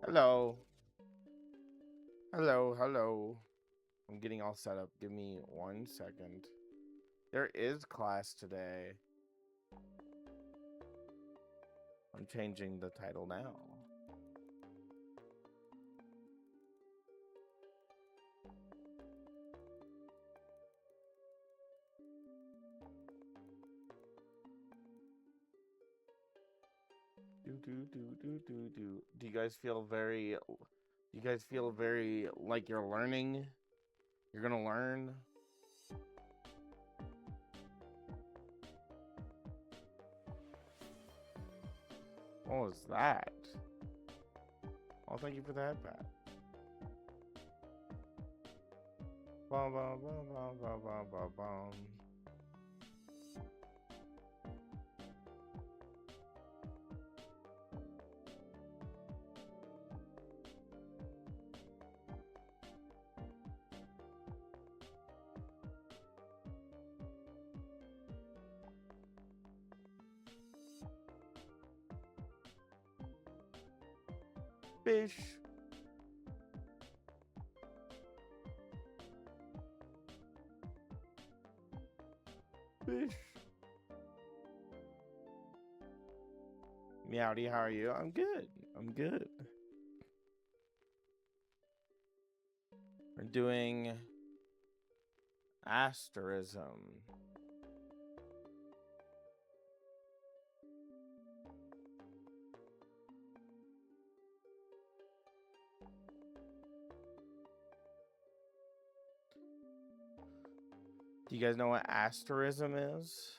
Hello. Hello, hello. I'm getting all set up. Give me 1 second. There is class today. I'm changing the title now. Do you guys feel very like you're learning? You're gonna learn? What was that? Oh, thank you for the headpad. Bum, bum, bum, bum, bum, bum, bum, bum. Fish. Fish. Meowdy, how are you? I'm good. I'm good. We're doing Asterism. Do you guys know what asterism is?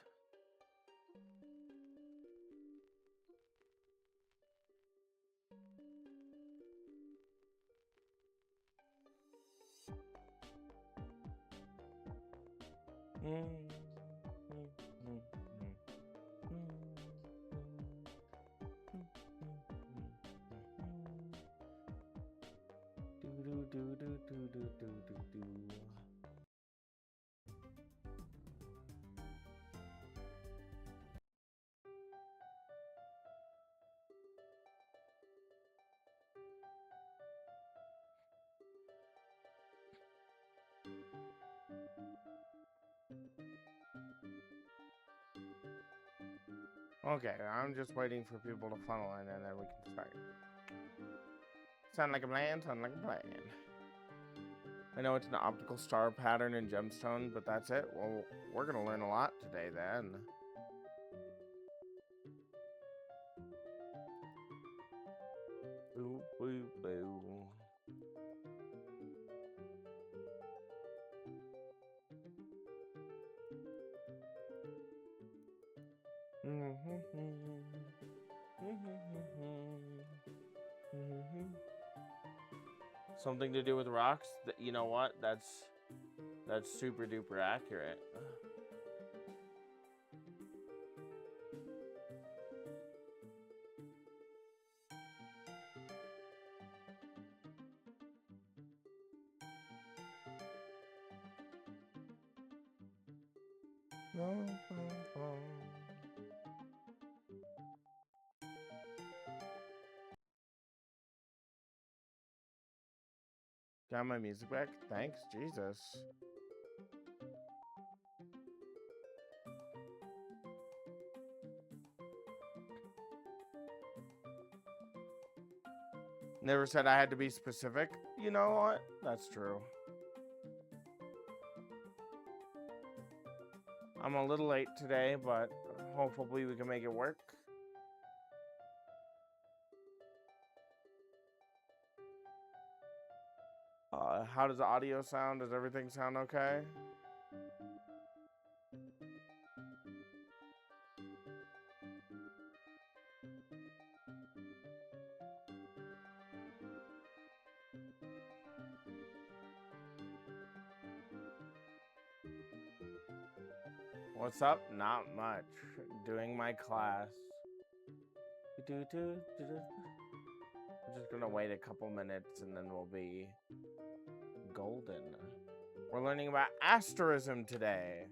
Okay, I'm just waiting for people to funnel in and then we can start. Sound like a plan? Sound like a plan. I know it's an optical star pattern in gemstone, but that's it. Well, we're gonna learn a lot today then. Boo, boo, boo. Something to do with rocks? You know what? That's super duper accurate. Got my music back? Thanks, Jesus. Never said I had to be specific. You know what? That's true. I'm a little late today, but Hopefully we can make it work. How does the audio sound? Does everything sound okay? What's up? Not much. Doing my class. I'm just gonna wait a couple minutes and then we'll be golden. We're learning about asterism today.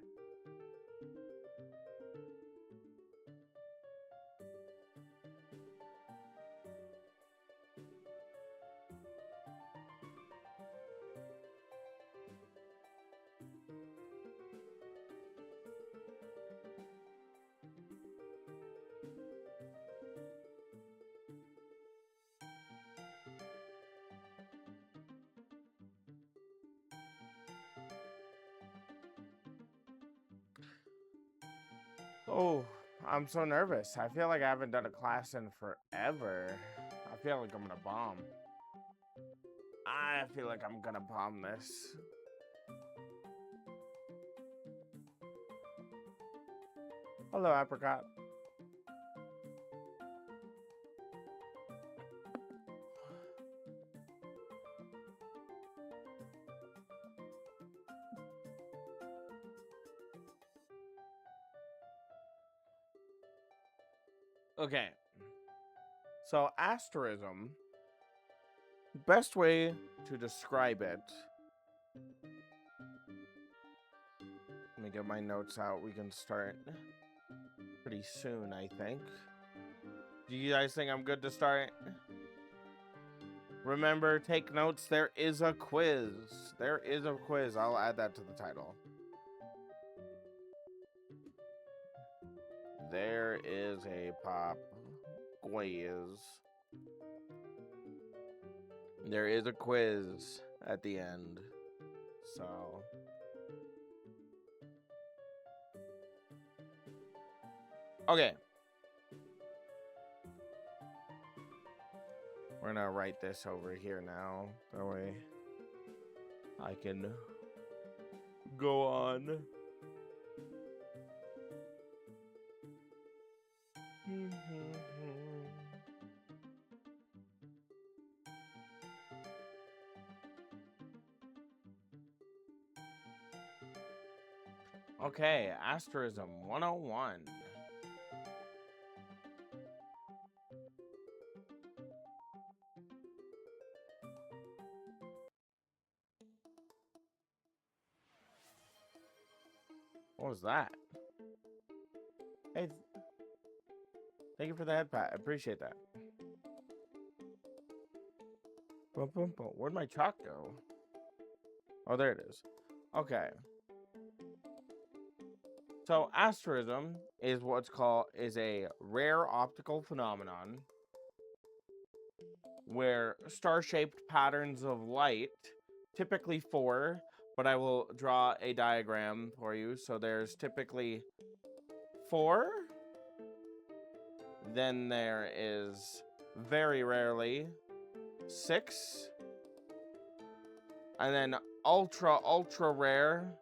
Oh, I'm so nervous. I feel like I haven't done a class in forever. I feel like I'm gonna bomb. I feel like I'm gonna bomb this. Hello, apricot. Okay. So, asterism, best way to describe it. Let me get my notes out. We can start pretty soon, I think. Do you guys think I'm good to start? Remember, take notes. There is a quiz. There is a quiz. I'll add that to the title. There is a pop quiz. There is a quiz at the end. So. Okay. We're gonna write this over here now. That way I can go on. Okay, Asterism 101. What was that? Hey, thank you for the head pat. I appreciate that. Where'd my chalk go? Oh, there it is. Okay. So, asterism is what's called a rare optical phenomenon where star-shaped patterns of light, typically 4, but I will draw a diagram for you. So there's typically 4. Then there is very rarely 6. And then ultra rare,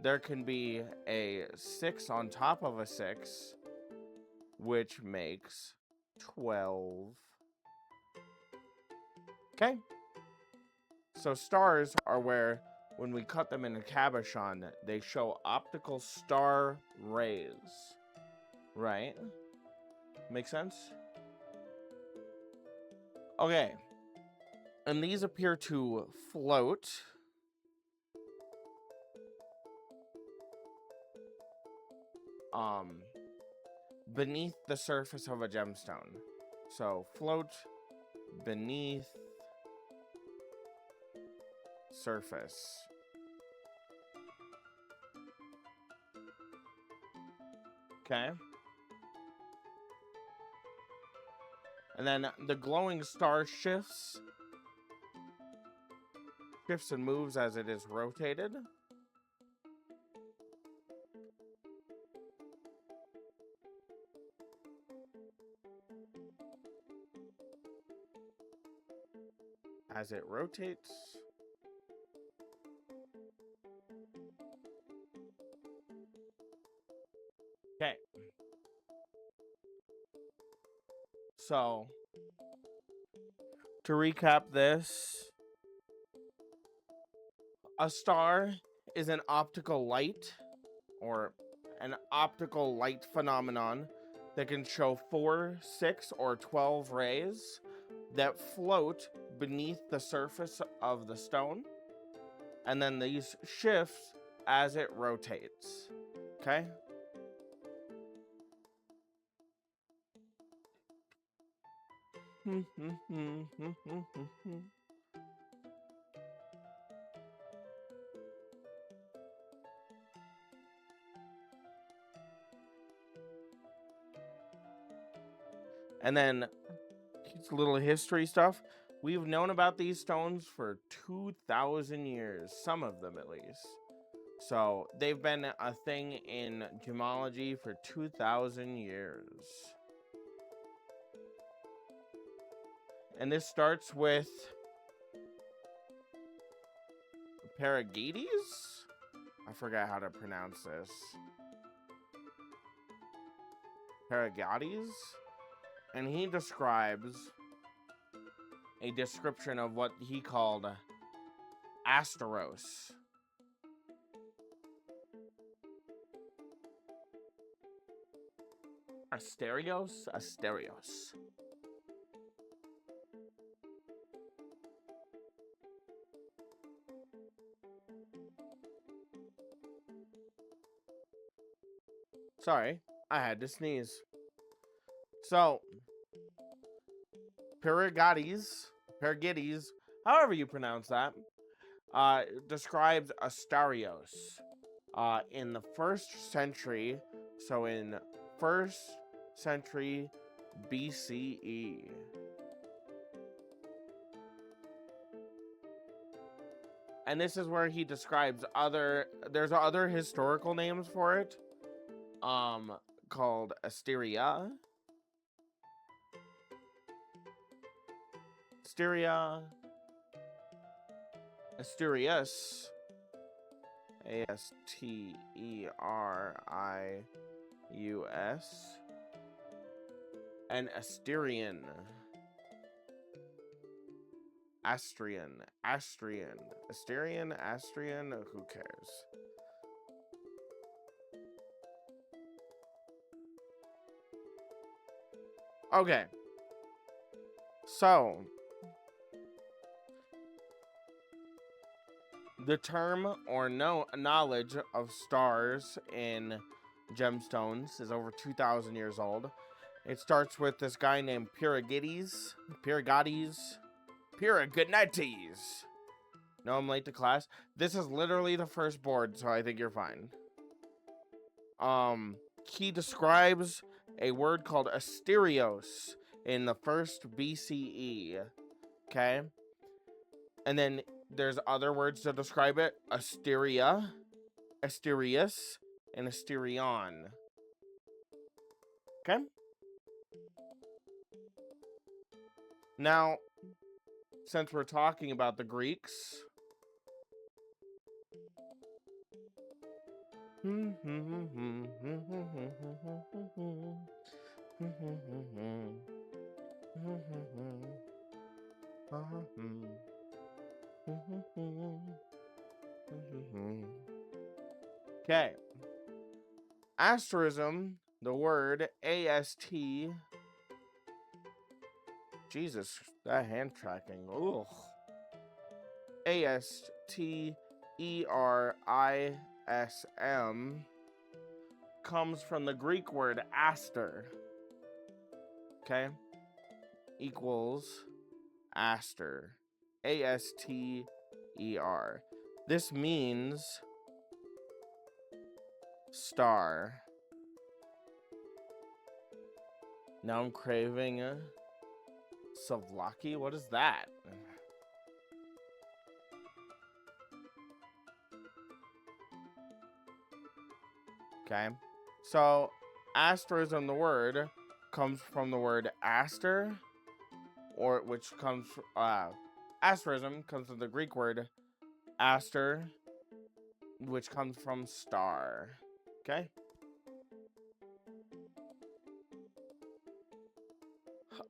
there can be a 6 on top of a 6, which makes 12. Okay. So stars are where, when we cut them in a cabochon, they show optical star rays. Right? Make sense? Okay. And these appear to float. Beneath the surface of a gemstone. So float beneath surface. Okay. And then the glowing star shifts and moves as it is rotated. as it rotates. Okay. So, to recap this, a star is an optical light or an optical light phenomenon that can show 4, 6, or 12 rays that float beneath the surface of the stone, and then these shift as it rotates. Okay? And then it's a little history stuff. We've known about these stones for 2,000 years, some of them at least. So they've been a thing in gemology for 2,000 years. And this starts with Paragetes? I forgot how to pronounce this. Paragetes? And he describes a description of what he called Asteros. Asterios. Sorry, I had to sneeze. So, Paragetes, however you pronounce that, describes Asterios in the 1st century, so in 1st century BCE. And this is where he describes there's other historical names for it, called Asterius, Asterius, and Astrian, who cares? Okay. So, the term or knowledge of stars in gemstones is over 2,000 years old. It starts with this guy named Paragetes. No, I'm late to class. This is literally the first board, so I think you're fine. He describes a word called Asterios in the 1st BCE. Okay? And then there's other words to describe it. Asterius, and Asterion. Okay? Now, since we're talking about the Greeks, okay. Asterism, the word A-S-T. Jesus, that hand tracking. Ugh. A-S-T-E-R-I-S-M comes from the Greek word aster. Okay? Equals aster. A-S-T-E-R. This means star. Now I'm craving a souvlaki. What is that? Okay. So, asterism, the word, comes from the word aster, or which comes from, Asterism comes from the Greek word aster, which comes from star. Okay?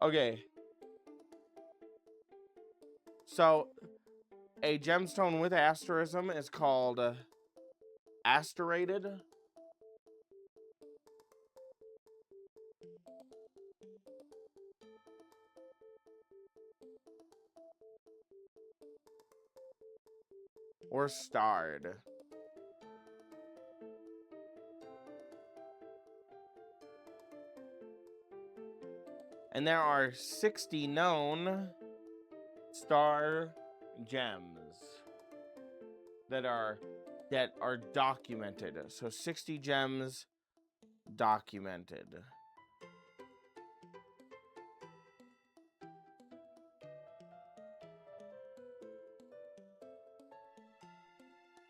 Okay. So, a gemstone with asterism is called asterated. Or starred. And there are 60 known star gems that are documented. So 60 gems documented.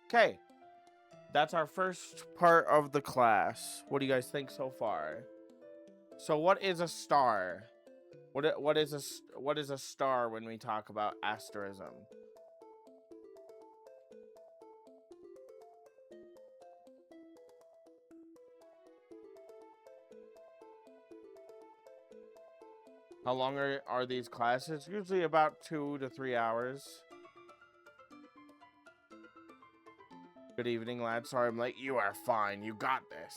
Okay, that's our first part of the class. What do you guys think so far? So what is a star? What is a star when we talk about asterism? How long are these classes? Usually about 2 to 3 hours. Good evening, lad. Sorry I'm late. You are fine. You got this.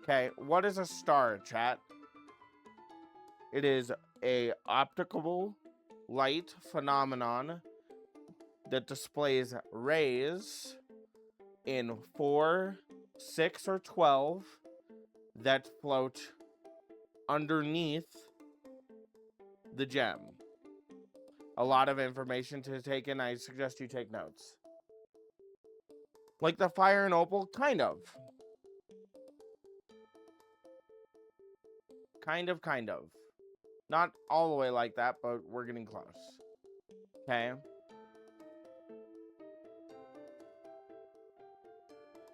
Okay, what is a star, chat? It is a optical light phenomenon that displays rays in 4, 6, or 12 that float underneath the gem. A lot of information to take in. I suggest you take notes. Like the fire and opal? Kind of. Kind of. Not all the way like that, but we're getting close. Okay.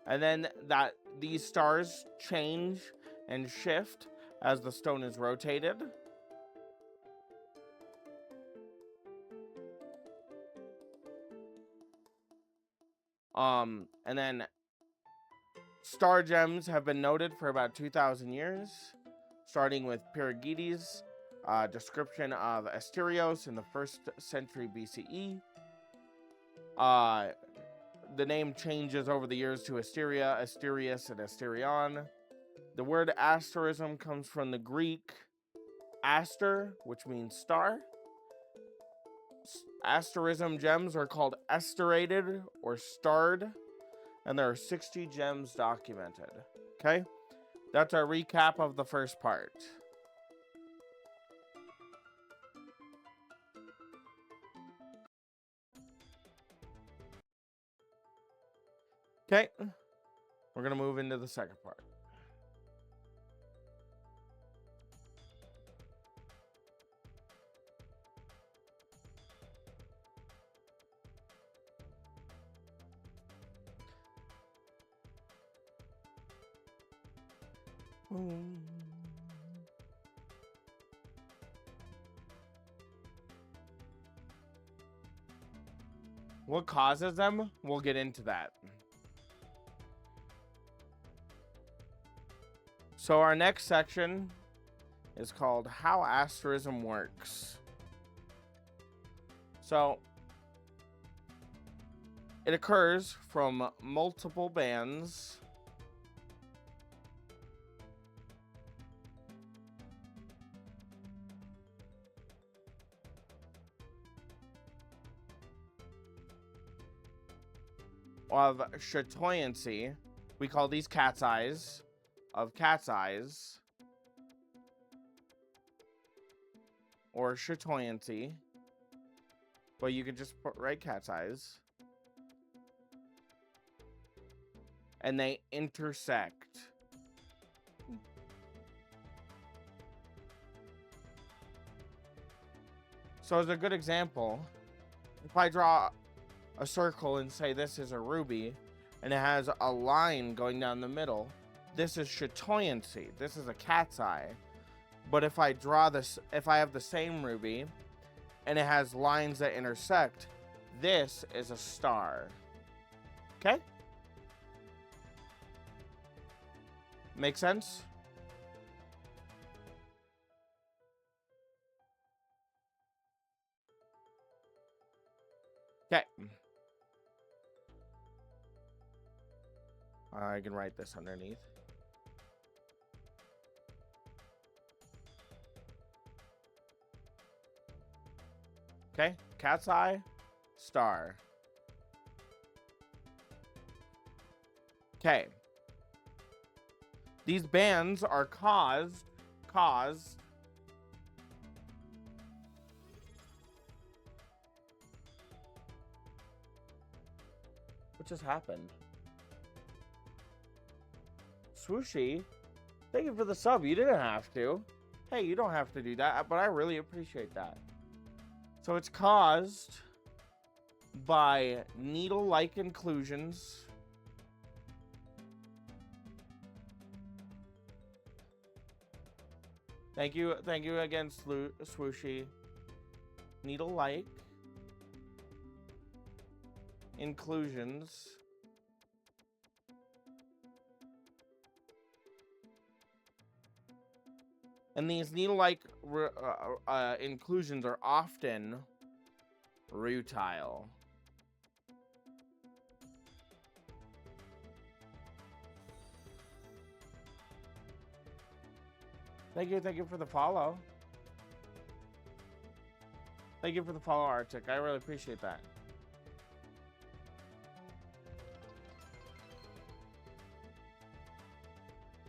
And then these stars change and shift as the stone is rotated. And then star gems have been noted for about 2,000 years, starting with Pyrgides' description of Asterios in the 1st century BCE. The name changes over the years to Asteria, Asterius, and Asterion. The word asterism comes from the Greek aster, which means star. Asterism gems are called asterated or starred, and there are 60 gems documented. Okay? That's our recap of the first part. Okay, we're going to move into the second part. What causes them? We'll get into that. So our next section is called How Asterism Works. So it occurs from multiple bands of chatoyancy. We call these cat's eyes. Of cat's eyes, or chatoyancy, but you could just write cat's eyes, and they intersect. So as a good example, if I draw a circle and say this is a ruby, and it has a line going down the middle, this is chatoyancy. This is a cat's eye. But if I draw this, if I have the same ruby and it has lines that intersect, this is a star. Okay? Make sense? Okay. I can write this underneath. Okay, cat's eye, star. Okay. These bands are caused. What just happened? Swooshy, thank you for the sub. You didn't have to. Hey, you don't have to do that, but I really appreciate that. So it's caused by needle-like inclusions. Thank you again, Swooshy. Needle-like inclusions. And these needle-like inclusions are often rutile. Thank you for the follow. Thank you for the follow, Arctic. I really appreciate that.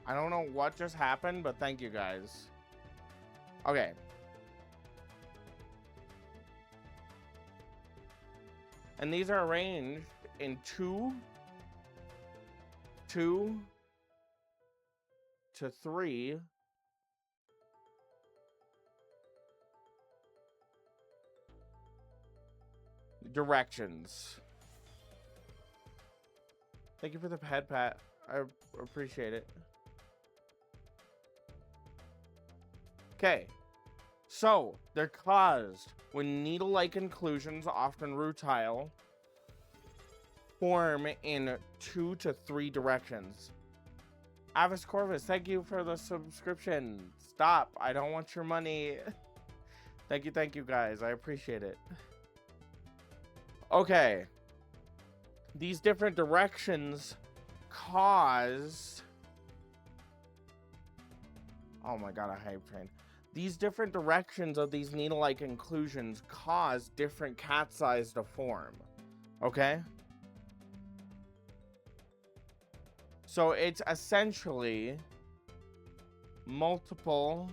I don't know what just happened, but thank you guys. Okay. And these are arranged in two to three directions. Thank you for the head pat. I appreciate it. Okay, so they're caused when needle-like inclusions, often rutile, form in 2 to 3 directions. Avis Corvus, thank you for the subscription. Stop, I don't want your money. Thank you guys, I appreciate it. Okay, these different directions cause... Oh my god, a hype train. These different directions of these needle-like inclusions cause different cat's eyes to form. Okay? So it's essentially multiple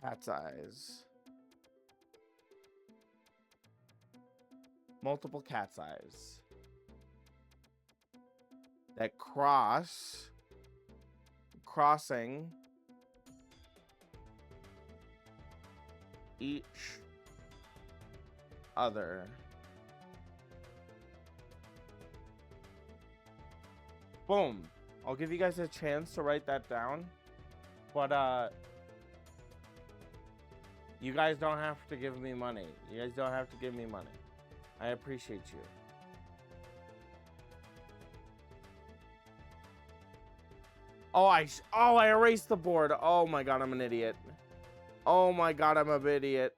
cat's eyes. Multiple cat's eyes that crossing each other. Boom. I'll give you guys a chance to write that down. But you guys don't have to give me money. You guys don't have to give me money. I appreciate you. Oh, I erased the board. Oh my god, I'm an idiot. Oh my god, I'm an idiot.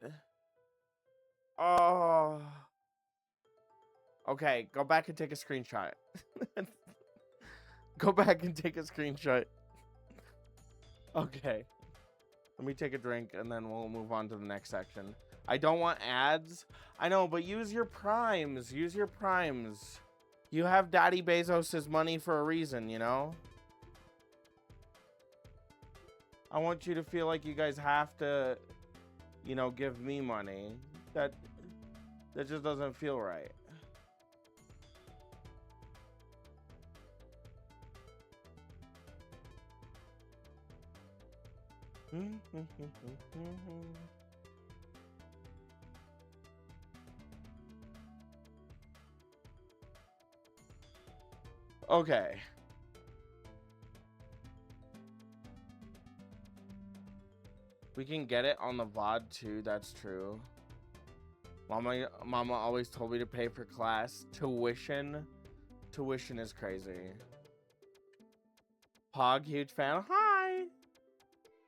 Oh. Okay, go back and take a screenshot. Go back and take a screenshot. Okay. Let me take a drink and then we'll move on to the next section. I don't want ads. I know, but use your primes. Use your primes. You have Daddy Bezos' money for a reason, you know? I want you to feel like you guys have to, you know, give me money. That just doesn't feel right. Okay. We can get it on the VOD too, that's true. Mama always told me to pay for class. Tuition is crazy. Pog, huge fan. Hi!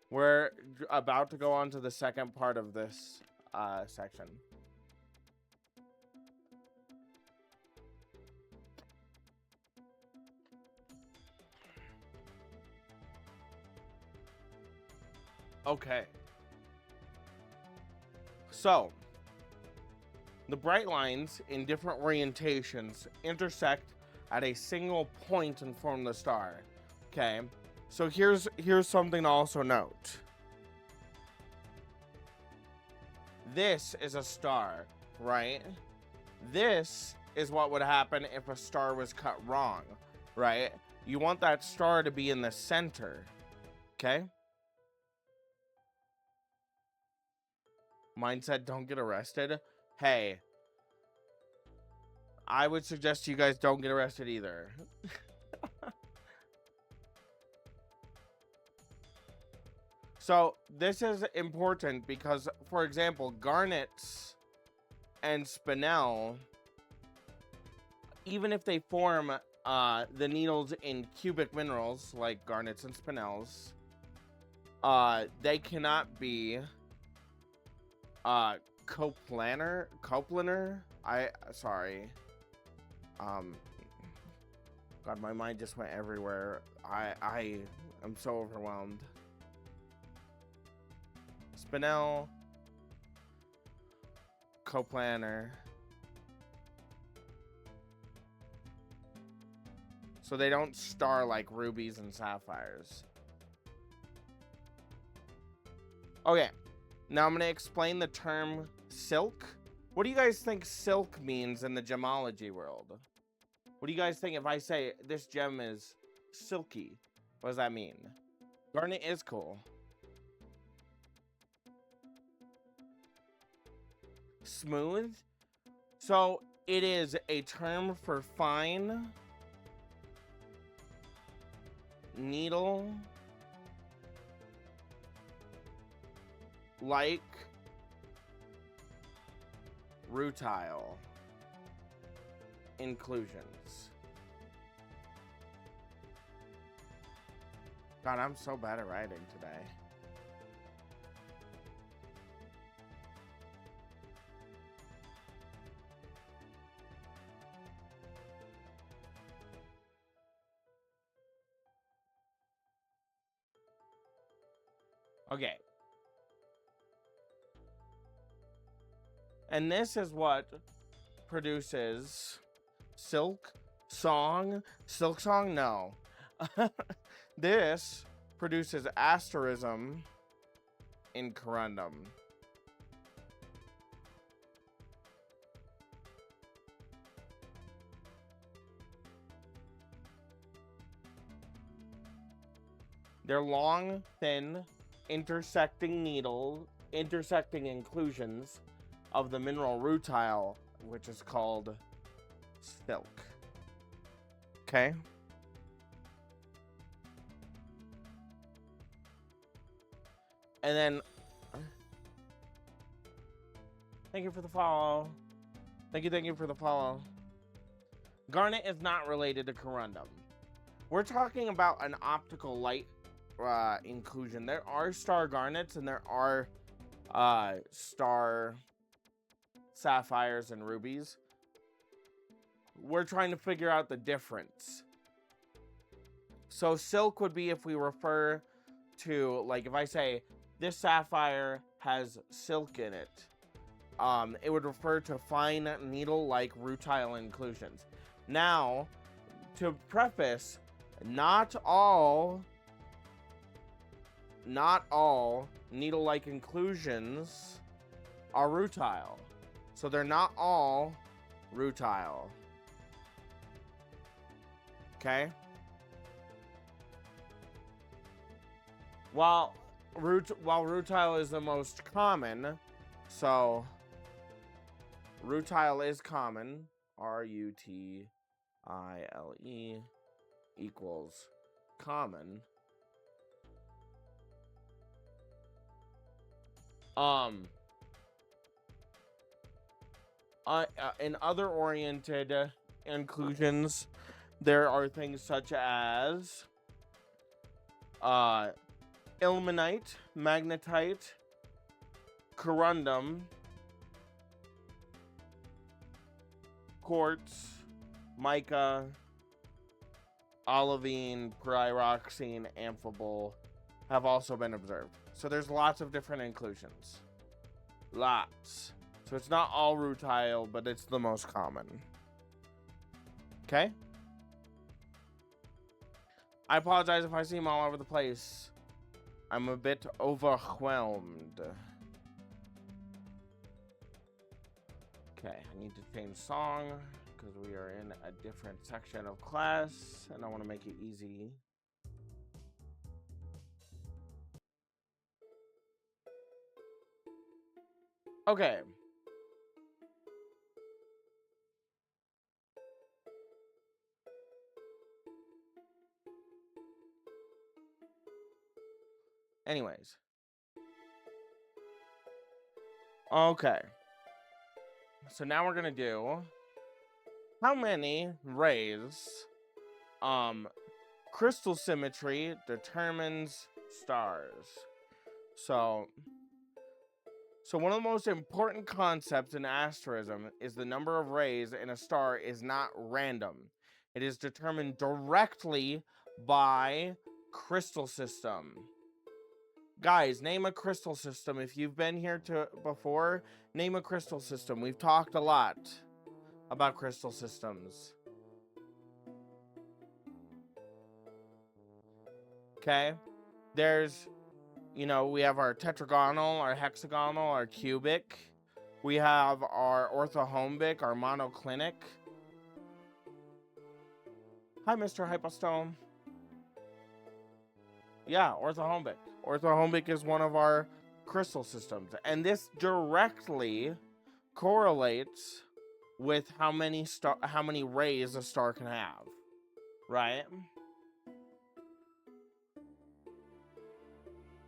We're about to go on to the second part of this section. Okay. So, the bright lines in different orientations intersect at a single point and form the star. Okay. So here's something to also note. This is a star, right? This is what would happen if a star was cut wrong, right? You want that star to be in the center, okay? Mindset, don't get arrested. Hey, I would suggest you guys don't get arrested either. So this is important because, for example, garnets and spinel, even if they form the needles in cubic minerals like garnets and spinels, they cannot be coplanar. Sorry. God, my mind just went everywhere. I am so overwhelmed. Spinel, coplanar. So they don't star like rubies and sapphires. Okay, now I'm going to explain the term silk. What do you guys think silk means in the gemology world? What do you guys think if I say this gem is silky? What does that mean? Garnet is cool. Smooth. So it is a term for fine needle like rutile inclusions. God, I'm so bad at writing today. Okay. And this is what produces silk song. Silk song? No. This produces asterism in corundum. They're long, thin, intersecting inclusions of the mineral rutile, which is called silk. Okay? And then, thank you for the follow. Thank you for the follow. Garnet is not related to corundum. We're talking about an optical light inclusion. There are star garnets and there are star sapphires and rubies. We're trying to figure out the difference. So silk would be if we refer to, like, if I say this sapphire has silk in it, it would refer to fine needle-like rutile inclusions. Now, to preface, not all needle-like inclusions are rutile. So they're not all rutile. Okay? While rutile is the most common, so rutile is common, RUTILE equals common. In other oriented inclusions, there are things such as ilmenite, magnetite, corundum, quartz, mica, olivine, pyroxene, amphibole have also been observed. So there's lots of different inclusions. Lots. So it's not all rutile, but it's the most common. Okay? I apologize if I seem all over the place. I'm a bit overwhelmed. Okay, I need to change song because we are in a different section of class and I want to make it easy. Okay. Anyways. Okay. So now we're going to do how many rays crystal symmetry determines stars. So one of the most important concepts in asterism is the number of rays in a star is not random. It is determined directly by crystal system. Guys, name a crystal system. If you've been here before, name a crystal system. We've talked a lot about crystal systems. Okay? There's, we have our tetragonal, our hexagonal, our cubic. We have our orthorhombic, our monoclinic. Hi, Mr. Hypostome. Yeah, orthorhombic. Orthorhombic is one of our crystal systems. And this directly correlates with how many rays a star can have. Right?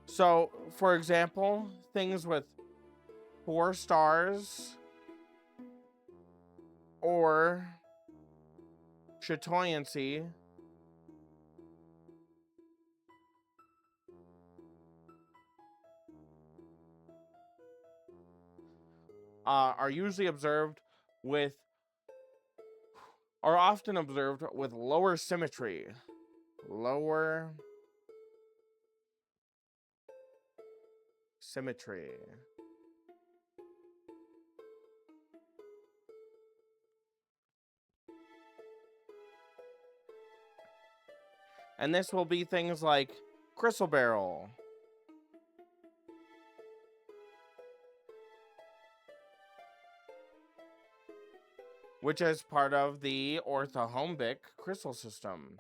So, for example, things with 4 stars or chatoyancy are often observed with lower symmetry. Lower symmetry. And this will be things like crystal barrel, which is part of the orthorhombic crystal system.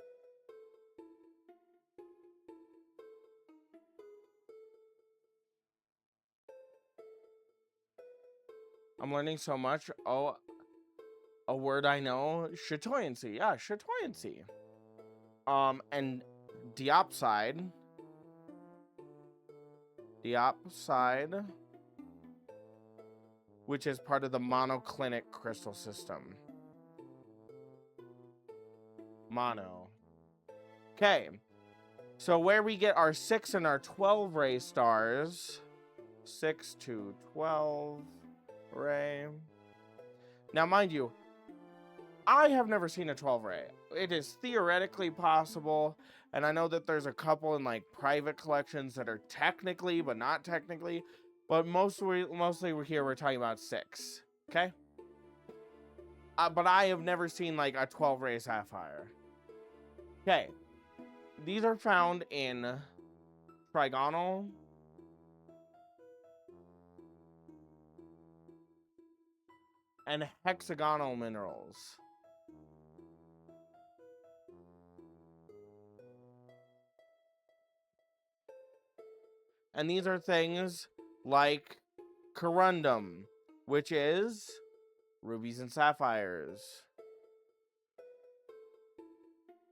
I'm learning so much. Oh, a word I know, chatoyancy. Yeah, chatoyancy. And diopside, which is part of the monoclinic crystal system. Mono. Okay. So where we get our 6 and our 12 ray stars, 6 to 12 ray. Now, mind you, I have never seen a 12 ray. It is theoretically possible, and I know that there's a couple in like private collections that are technically, but not technically. But mostly we're talking about 6. Okay. But I have never seen like a 12 ray sapphire. Okay. These are found in trigonal, and hexagonal minerals. And these are things like corundum, which is rubies and sapphires.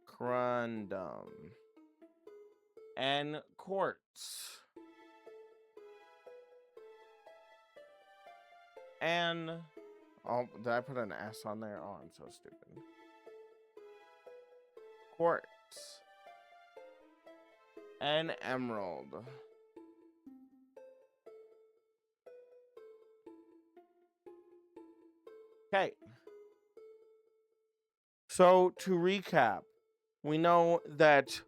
Corundum. And quartz. And oh, did I put an S on there? Oh, I'm so stupid. Quartz and emerald. Okay. So to recap, we know that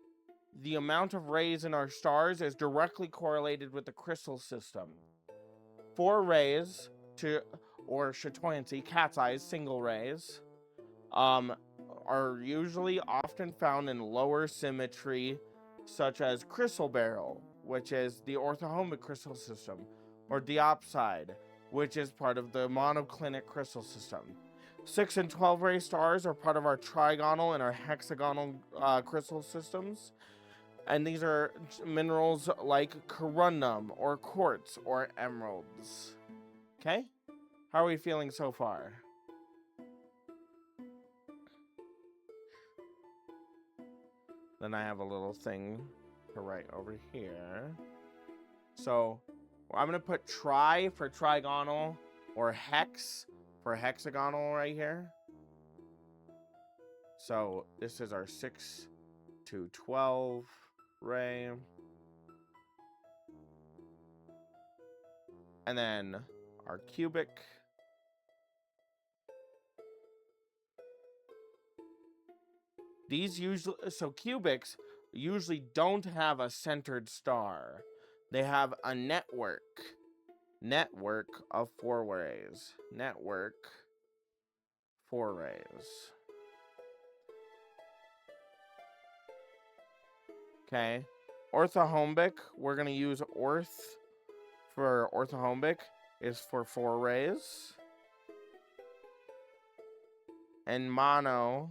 the amount of rays in our stars is directly correlated with the crystal system. 4 rays or chatoyancy, cat's eyes, single rays, are usually often found in lower symmetry, such as crystal barrel, which is the orthorhombic crystal system, or diopside, which is part of the monoclinic crystal system. 6 and 12 ray stars are part of our trigonal and our hexagonal crystal systems. And these are minerals like corundum or quartz or emeralds. Okay? How are we feeling so far? Then I have a little thing to write over here. So I'm going to put tri for trigonal or hex for hexagonal right here. So this is our 6 to 12 ray. And then our cubic. These usually, so cubics usually don't have a centered star. They have a network of 4 rays. Network 4 rays. Okay. Orthorhombic, we're going to use orth for orthorhombic is for 4 rays. And mono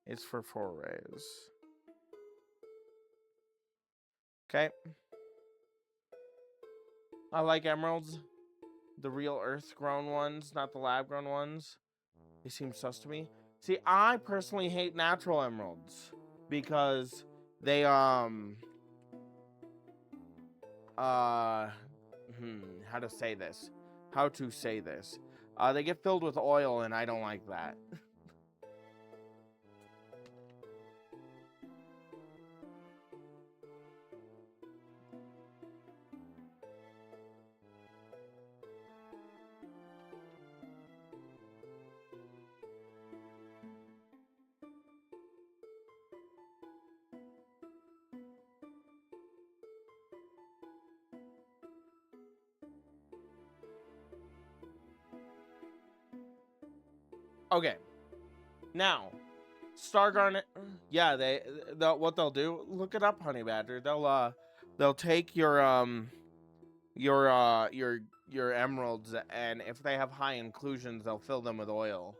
is for 4 rays. Okay. I like emeralds. The real earth-grown ones, not the lab-grown ones. They seem sus to me. See, I personally hate natural emeralds because they, how to say this? How to say this? They get filled with oil, and I don't like that. Okay. Now, Star Garnet, yeah, what they'll do, look it up, Honey Badger. They'll take your emeralds, and if they have high inclusions, they'll fill them with oil.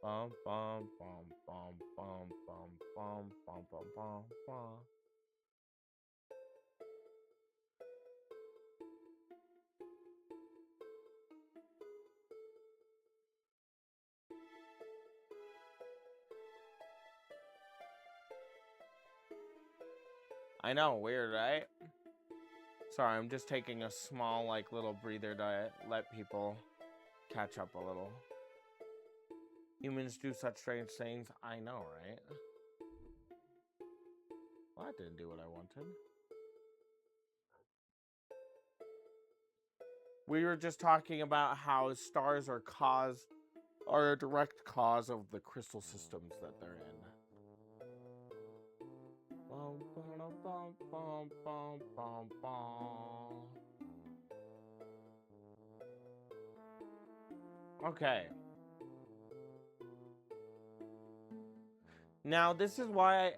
Bum bum bum bum bum bum bum bum bum bum bum. I know, weird, right? Sorry, I'm just taking a small, like, little breather to let people catch up a little. Humans do such strange things. I know, right? Well, that didn't do what I wanted. We were just talking about how stars are a direct cause of the crystal systems that they're in. Okay. Now, this is why,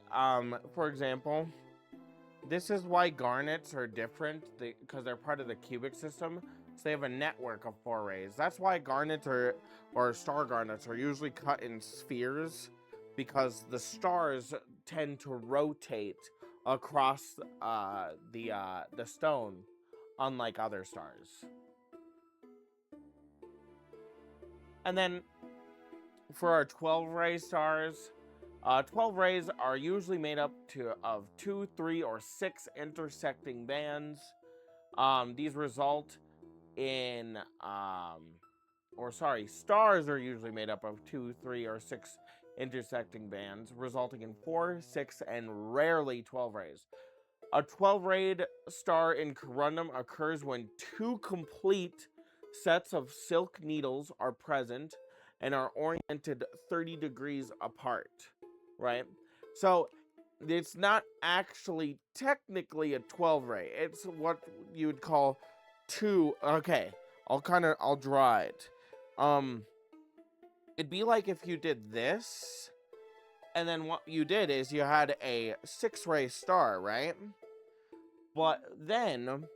for example, this is why garnets are different, because they're part of the cubic system. So they have a network of 4 rays. That's why garnets or star garnets are usually cut in spheres, because the stars tend to rotate across the stone, unlike other stars. And then for our 12 ray stars, 12 rays are usually made up of 2, 3, or 6 intersecting bands. These result in, stars are usually made up of 2, 3, or 6 intersecting bands, resulting in 4, 6, and rarely 12 rays. A 12-rayed star in corundum occurs when 2 complete sets of silk needles are present and are oriented 30 degrees apart, right? So it's not actually technically a 12-ray. It's what you would call 2. Okay, I'll draw it. It'd be like if you did this, and then what you did is you had a 6-ray star, right? But then,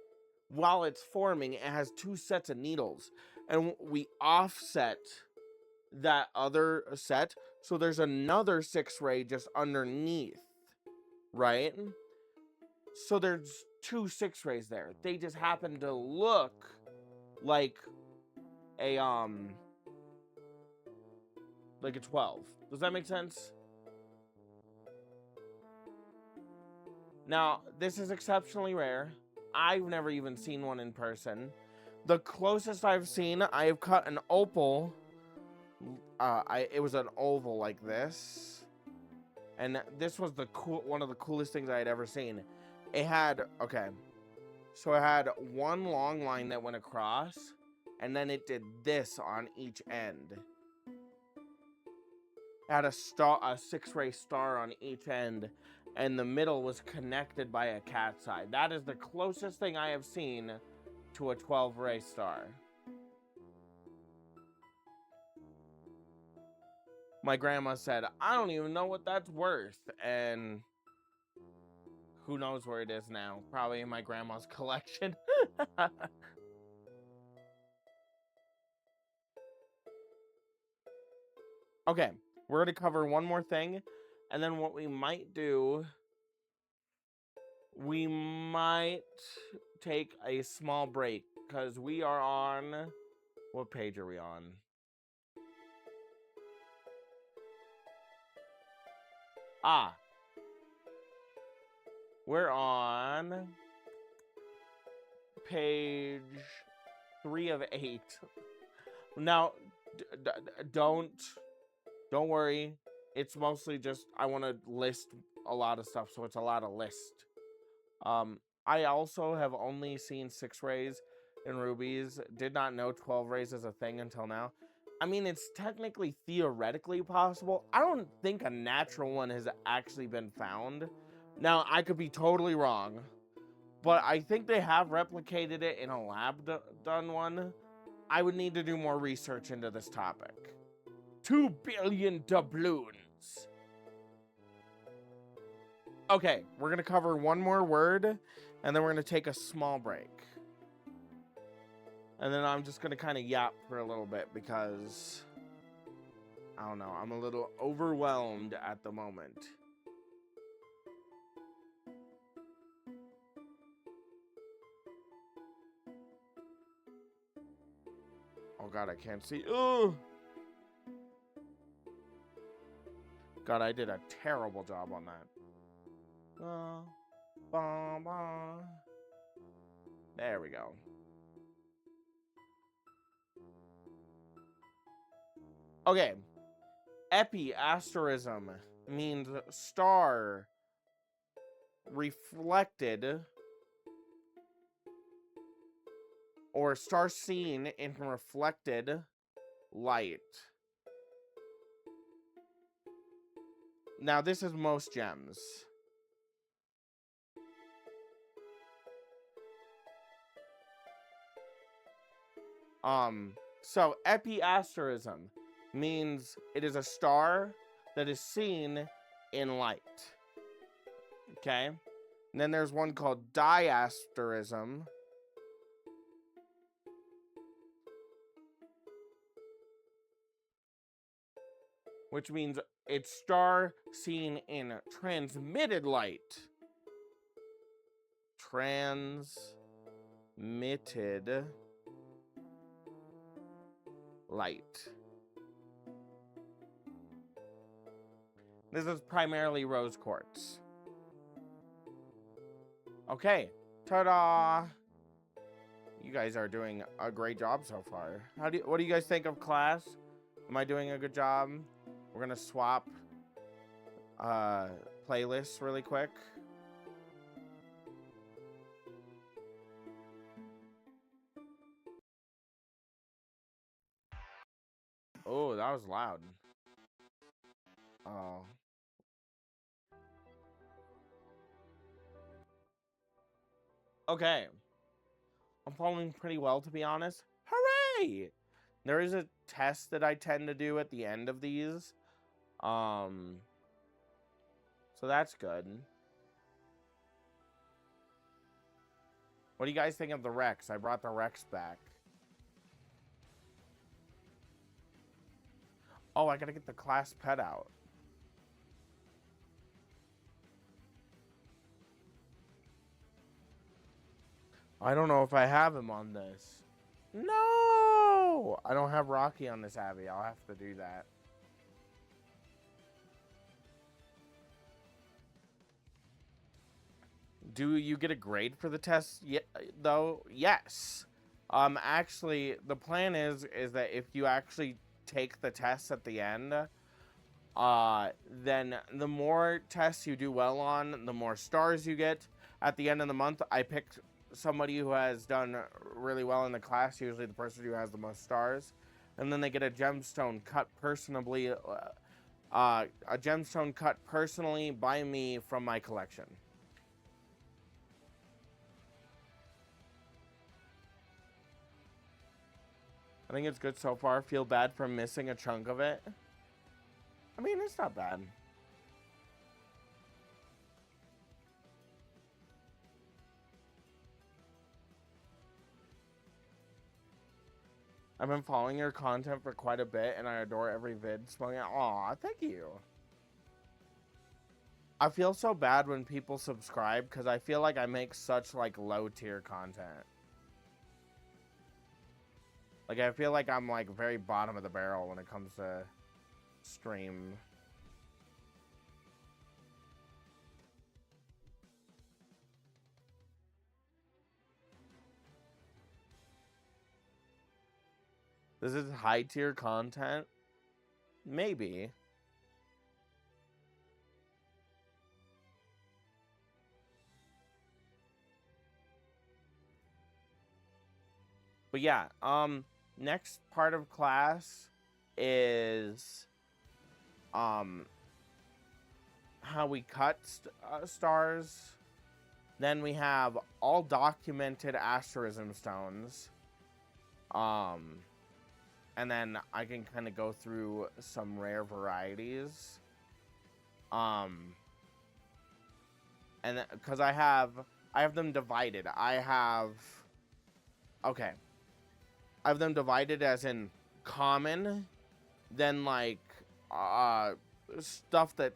while it's forming, it has 2 sets of needles, and we offset that other set, so there's another 6-ray just underneath, right? So there's 2 6-rays there. They just happen to look like a 12. Does that make sense? Now, this is exceptionally rare. I've never even seen one in person. The closest I've seen, I've cut an opal. It was an oval like this, and this was one of the coolest things I had ever seen. It had so it had one long line that went across, and then it did this on each end. It had a 6-ray star on each end, and the middle was connected by a cat's eye. That is the closest thing I have seen to a 12-ray star. My grandma said, I don't even know what that's worth, and who knows where it is now. Probably in my grandma's collection. Okay, we're going to cover one more thing, and then what we might do, we might take a small break, because we are on, what page are we on? We're on page 3 of 8. Now, don't worry. It's mostly just, I want to list a lot of stuff, so it's a lot of list. I also have only seen 6 rays in rubies. Did not know 12 rays is a thing until now. I mean, it's technically theoretically possible. I don't think a natural one has actually been found. Now, I could be totally wrong, but I think they have replicated it in a lab done one. I would need to do more research into this topic. 2 billion doubloons. Okay, we're going to cover one more word, and then we're going to take a small break. And then I'm just going to kind of yap for a little bit because, I don't know, I'm a little overwhelmed at the moment. Oh god, I can't see. Ugh! God, I did a terrible job on that. There we go. Okay. Asterism means star reflected or star seen in reflected light. Now, this is most gems. So epiasterism means it is a star that is seen in light. Okay? And then there's one called diasterism. Which means it's star seen in transmitted light. Transmitted light. This is primarily rose quartz. Okay. Ta-da! You guys are doing a great job so far. What do you guys think of class? Am I doing a good job? We're gonna swap playlists really quick. Oh, that was loud. Oh. Okay. I'm following pretty well, to be honest. Hooray! There is a test that I tend to do at the end of these. So that's good. What do you guys think of the Rex? I brought the Rex back. Oh, I gotta get the class pet out. I don't know if I have him on this. No! I don't have Rocky on this Abby. I'll have to do that. Do you get a grade for the test? Yeah, though? Yes. Actually, the plan is that if you actually take the tests at the end, then the more tests you do well on, the more stars you get. At the end of the month, I picked somebody who has done really well in the class, usually the person who has the most stars, and then they get a gemstone cut personally, a gemstone cut personally by me from my collection. I think it's good so far. Feel bad for missing a chunk of it. I mean, it's not bad. I've been following your content for quite a bit, and I adore every vid. Aw, thank you. I feel so bad when people subscribe, because I feel like I make such, like, low-tier content. Like, I feel like I'm, like, very bottom of the barrel when it comes to stream. This is high-tier content? Maybe. But yeah, next part of class is how we cut stars. Then we have all documented asterism stones. And then I can kind of go through some rare varieties. And because I have them divided. I have them divided as in common, then like stuff that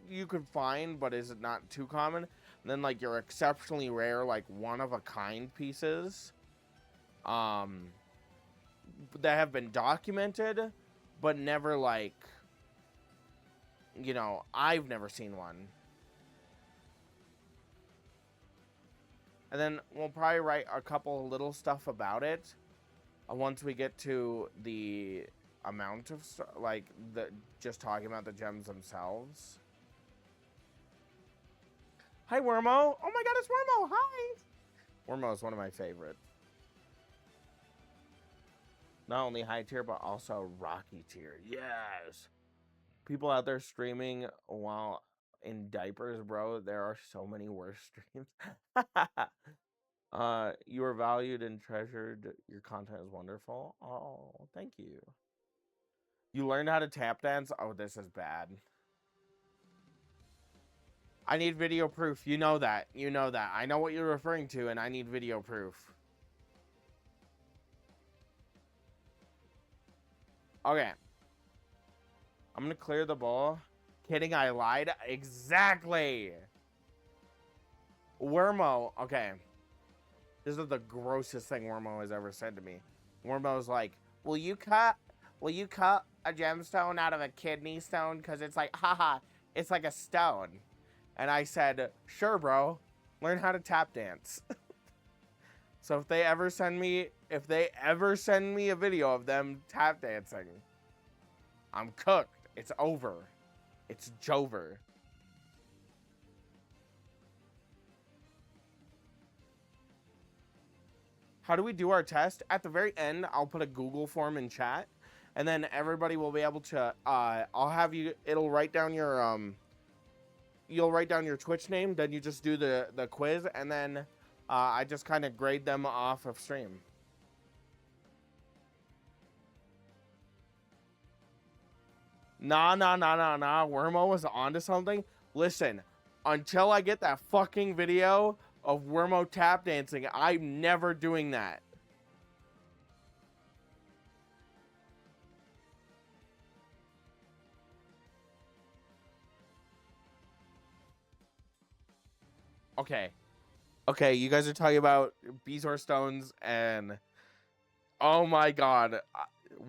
you could find but is not too common, and then like your exceptionally rare, like one of a kind pieces that have been documented but never, like, you know, I've never seen one. And then we'll probably write a couple little stuff about it once we get to the amount of like just talking about the gems themselves. Hi, Wormo. Oh my god, it's Wormo. Hi. Wormo is one of my favorites. Not only high tier, but also Rocky tier. Yes. People out there streaming while in diapers, bro. There are so many worse streams. You are valued and treasured. Your content is wonderful. Oh, thank you. You learned how to tap dance? Oh, this is bad. I need video proof. You know that. You know that. I know what you're referring to, and I need video proof. Okay. I'm gonna clear the bowl. Kidding, I lied. Exactly. Wormo. Okay. This is the grossest thing Wormo has ever said to me. Wormo's like, will you cut a gemstone out of a kidney stone? Because it's like, haha, it's like a stone. And I said, sure, bro, learn how to tap dance. So if they ever send me a video of them tap dancing, I'm cooked. It's over. It's Jover. How do we do our test? At the very end, I'll put a Google form in chat, and then everybody will be able to, I'll have you, it'll write down your, you'll write down your Twitch name, then you just do the quiz, and then I just kind of grade them off of stream. Nah. Wormo was onto something. Listen, until I get that fucking video of Wormo tap dancing, I'm never doing that. Okay, you guys are talking about Bezoar stones and... Oh my god.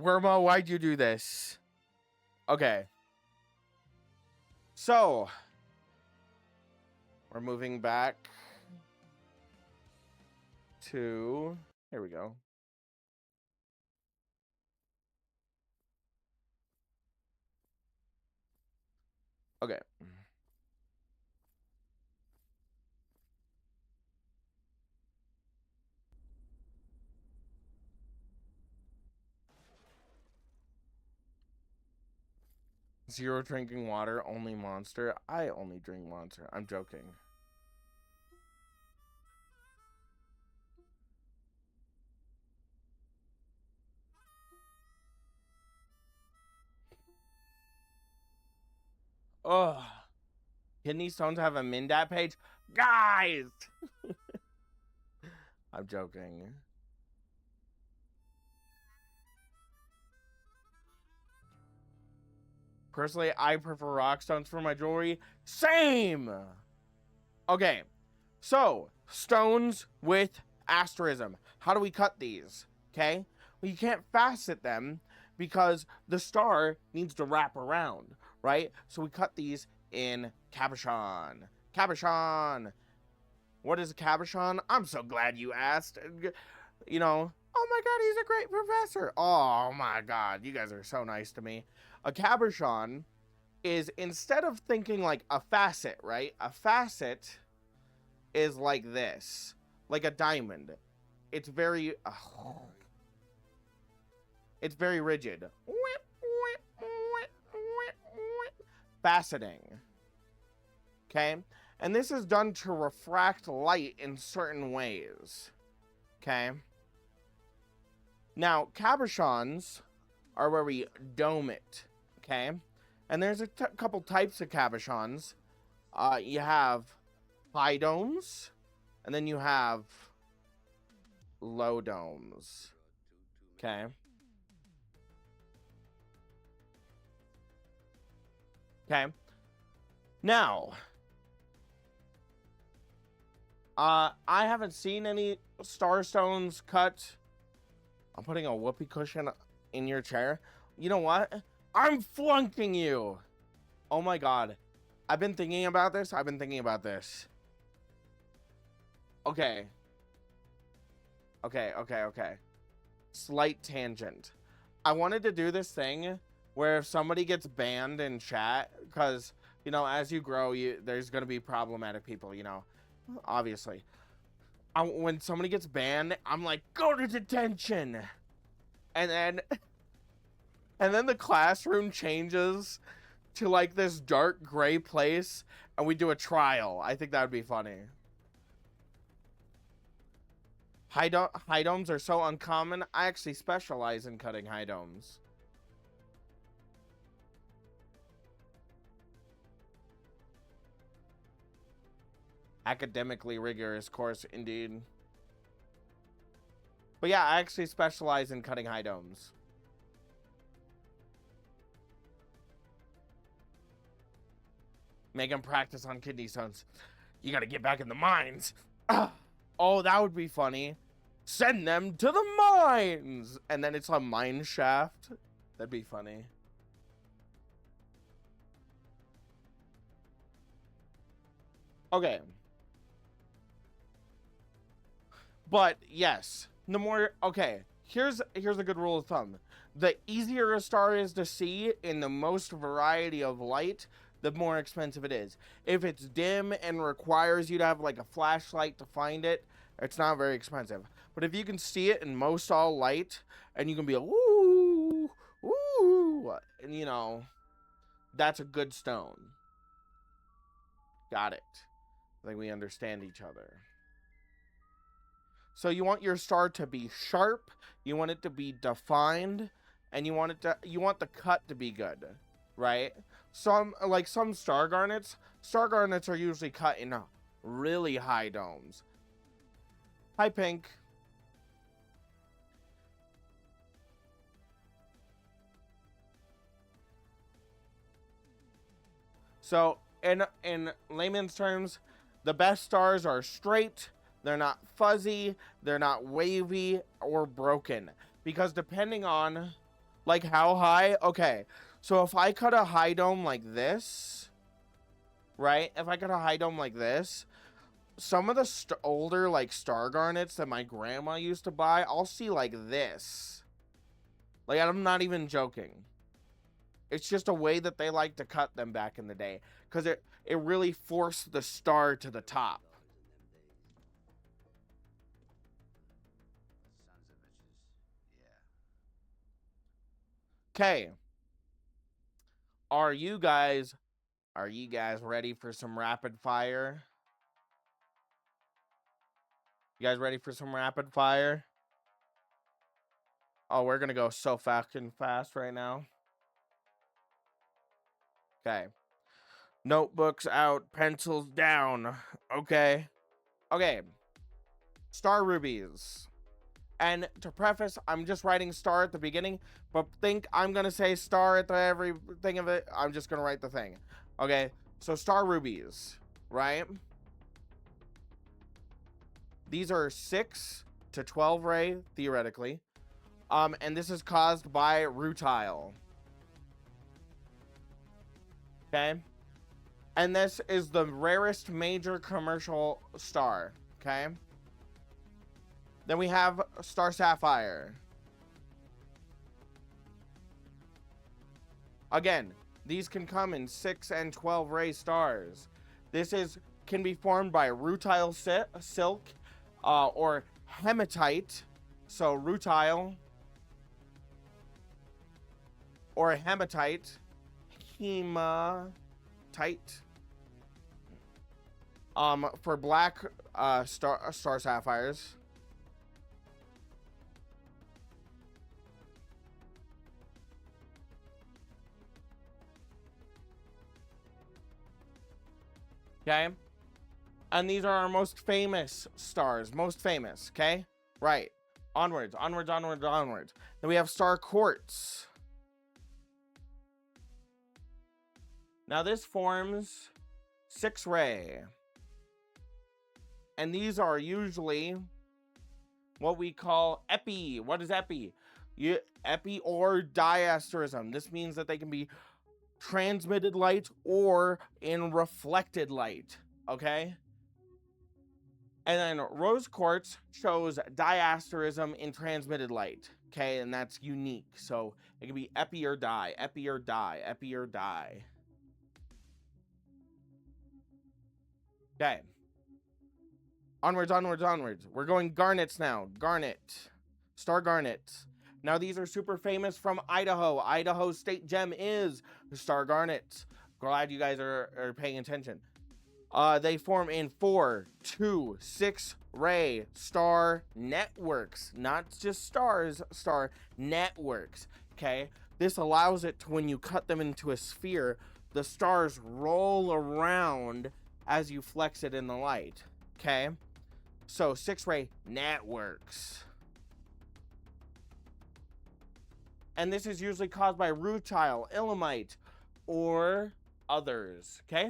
Wormo, why'd you do this? Okay. So... We're moving back to... Here we go. Okay. Zero drinking water, only Monster. I only drink Monster. I'm joking. Ugh. Kidney stones have a Mindat page? Guys! I'm joking. Personally, I prefer rock stones for my jewelry. Same! Okay, so, stones with asterism. How do we cut these? Okay? Well, you can't facet them because the star needs to wrap around, right? So we cut these in cabochon. Cabochon! What is a cabochon? I'm so glad you asked. You know, oh my god, he's a great professor. Oh my god, you guys are so nice to me. A cabochon is, instead of thinking like a facet, right? A facet is like this, like a diamond. It's very, it's very rigid. Faceting. Okay? And this is done to refract light in certain ways. Okay? Now, cabochons are where we dome it. Okay? And there's a couple types of cabochons. You have high domes, and then you have low domes. Okay? Okay? Now, I haven't seen any starstones cut. I'm putting a whoopee cushion in your chair. You know what? I'm flunking you. Oh my god. I've been thinking about this. Okay. Slight tangent. I wanted to do this thing where if somebody gets banned in chat, because, you know, as you grow, there's going to be problematic people, you know, obviously. When somebody gets banned, I'm like, go to detention. And then the classroom changes to like this dark gray place and we do a trial. I think that would be funny. High domes are so uncommon. I actually specialize in cutting high domes. Academically rigorous course, indeed. But yeah, I actually specialize in cutting high domes. Make them practice on kidney stones. You gotta get back in the mines. Oh, that would be funny. Send them to the mines! And then it's a mine shaft. That'd be funny. Okay. But yes, the more, okay, here's a good rule of thumb. The easier a star is to see in the most variety of light, the more expensive it is. If it's dim and requires you to have like a flashlight to find it, it's not very expensive. But if you can see it in most all light, and you can be like, ooh, ooh, and you know, that's a good stone. Got it. I think we understand each other. So you want your star to be sharp, you want it to be defined, and you want the cut to be good, right? Some star garnets are usually cut in really high domes. Hi, Pink. So in layman's terms, the best stars are straight, they're not fuzzy, they're not wavy or broken. Because depending on like how high, okay, so if I cut a high dome like this, right? If I cut a high dome like this, some of the older like star garnets that my grandma used to buy, I'll see like this. Like, I'm not even joking. It's just a way that they like to cut them back in the day, because it really forced the star to the top. Okay. Are you guys ready for some rapid fire? You guys ready for some rapid fire? Oh, we're gonna go so fucking fast right now. Okay. Notebooks out, pencils down. Okay. Okay. Star rubies. And to preface, I'm just writing star at the beginning, but think I'm gonna say star at the everything of it. I'm just gonna write the thing. Okay. So star rubies, right? These are 6 to 12 ray, theoretically. And this is caused by rutile. Okay. And this is the rarest major commercial star. Okay. Then we have star sapphire. Again, these can come in 6 and 12 ray stars. This can be formed by rutile silk or hematite. So rutile or hematite. Hematite. For black star sapphires. Okay. And these are our most famous stars. Most famous. Okay. Right. Onwards. Onwards. Onwards. Onwards. Then we have star quartz. Now this forms 6 ray. And these are usually what we call epi. What is epi? Epi or diasterism. This means that they can be transmitted light or in reflected light. Okay. And then rose quartz shows diasterism in transmitted light. Okay. And that's unique. So it can be epi or di, epi or di, epi or di. Okay. Onwards, onwards, onwards. We're going garnets now. Garnet. Star garnets. Now, these are super famous from Idaho. Idaho state gem is star garnets. Glad you guys are paying attention. They form in 4, 2, 6 ray star networks. Not just stars, star networks. Okay? This allows it to, when you cut them into a sphere, the stars roll around as you flex it in the light. Okay? So 6 ray networks. And this is usually caused by rutile, ilmenite, or others. Okay?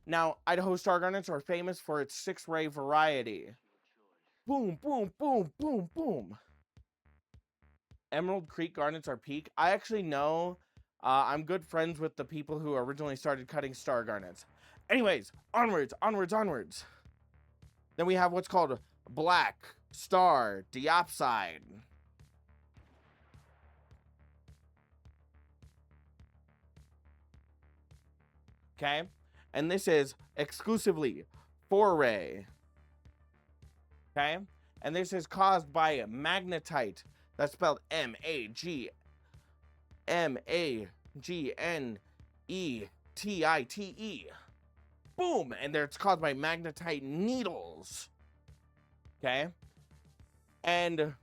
Now, Idaho star garnets are famous for its 6 ray variety. Boom, boom, boom, boom, boom. Emerald Creek garnets are peak. I actually know, I'm good friends with the people who originally started cutting star garnets. Anyways, onwards, onwards, onwards. Then we have what's called black star diopside. Okay? And this is exclusively foray. Okay? And this is caused by magnetite. That's spelled M-A-G-N-E-T-I-T-E. Boom! And it's caused by magnetite needles. Okay? And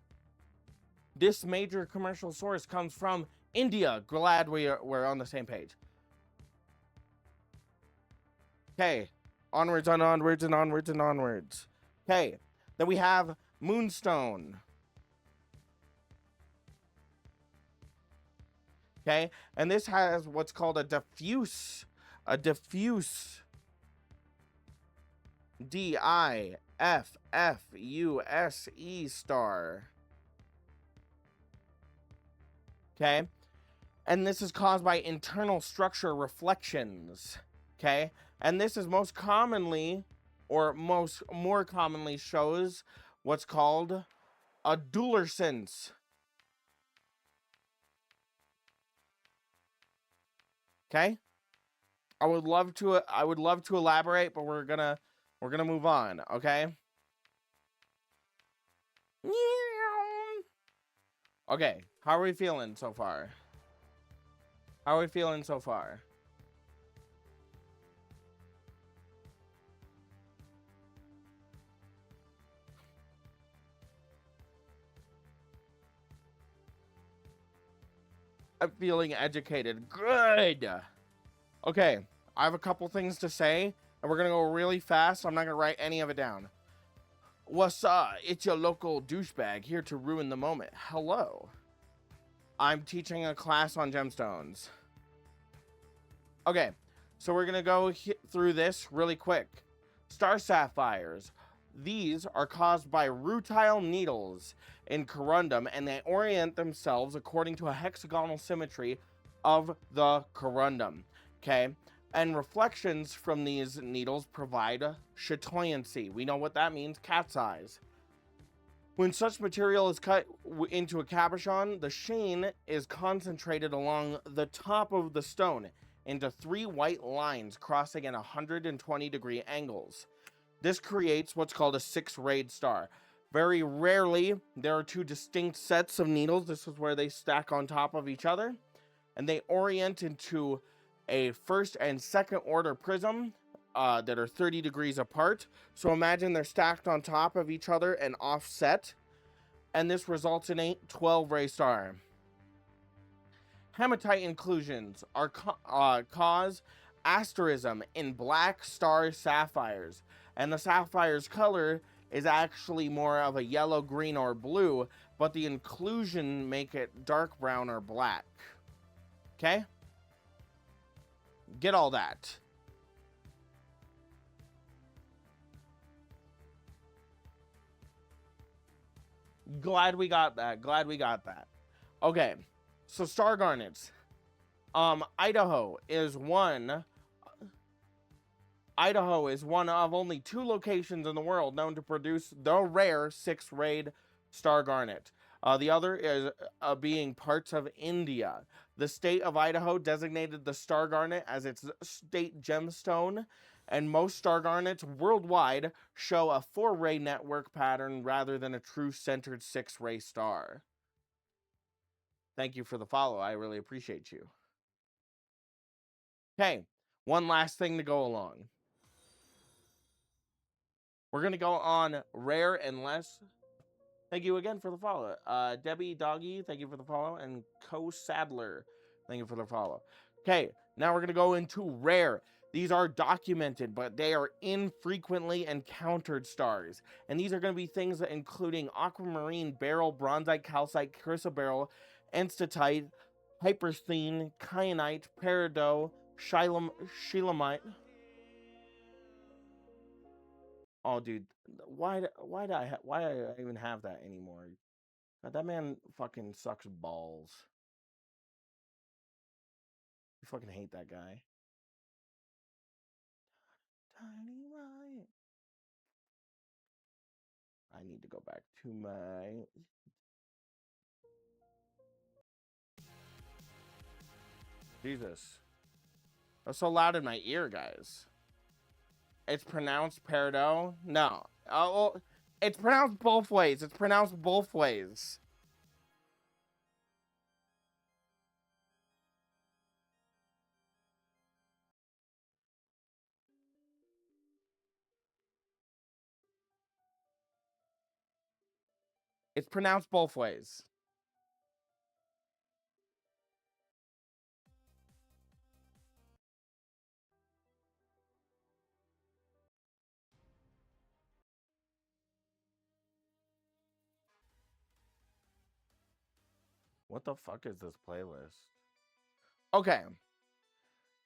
this major commercial source comes from India. Glad we're on the same page. Okay. Onwards and onwards and onwards and onwards. Okay. Then we have moonstone. Okay. And this has what's called a diffuse. D-I-F-F-U-S-E star. Okay. And this is caused by internal structure reflections. Okay. And this is most commonly, or more commonly shows what's called a Dullersense. Okay. I would love to elaborate, but we're gonna move on, okay? Okay, how are we feeling so far? How are we feeling so far? I'm feeling educated. Good. Okay, I have a couple things to say, and we're gonna go really fast, so I'm not gonna write any of it down. What's up? It's your local douchebag here to ruin the moment. Hello. I'm teaching a class on gemstones. Okay, so we're gonna go through this really quick. Star sapphires. These are caused by rutile needles in corundum, and they orient themselves according to a hexagonal symmetry of the corundum. Okay, and reflections from these needles provide chatoyancy. We know what that means, cat's eyes. When such material is cut into a cabochon, the sheen is concentrated along the top of the stone into 3 white lines crossing at 120-degree angles. This creates what's called a 6-rayed star. Very rarely, there are 2 distinct sets of needles. This is where they stack on top of each other, and they orient into a first and second order prism that are 30 degrees apart. So imagine they're stacked on top of each other and offset, and this results in a 12-ray star. Hematite inclusions are cause asterism in black star sapphires, and the sapphire's color is actually more of a yellow, green, or blue, but the inclusion make it dark brown or black. Okay? Get all that. Glad we got that. Glad we got that. Okay. So star garnets. Idaho is one of only 2 locations in the world known to produce the rare 6-rayed star garnet. The other is being parts of India. The state of Idaho designated the star garnet as its state gemstone, and most star garnets worldwide show a 4-ray network pattern rather than a true centered 6-ray star. Thank you for the follow. I really appreciate you. Okay, one last thing to go along. We're going to go on rare and less. Thank you again for the follow. Debbie Doggy, thank you for the follow. And Co Sadler, thank you for the follow. Okay, now we're going to go into rare. These are documented, but they are infrequently encountered stars. And these are going to be things that including aquamarine, beryl, bronzite, calcite, chrysoberyl, enstatite, hypersthene, kyanite, peridot, shilamite. Oh, dude, why do I even have that anymore? God, that man fucking sucks balls. I fucking hate that guy. Tiny riot. I need to go back to my... Jesus. That's so loud in my ear, guys. It's pronounced peridot? No. Oh, well, it's pronounced both ways. It's pronounced both ways. It's pronounced both ways. What the fuck is this playlist? Okay.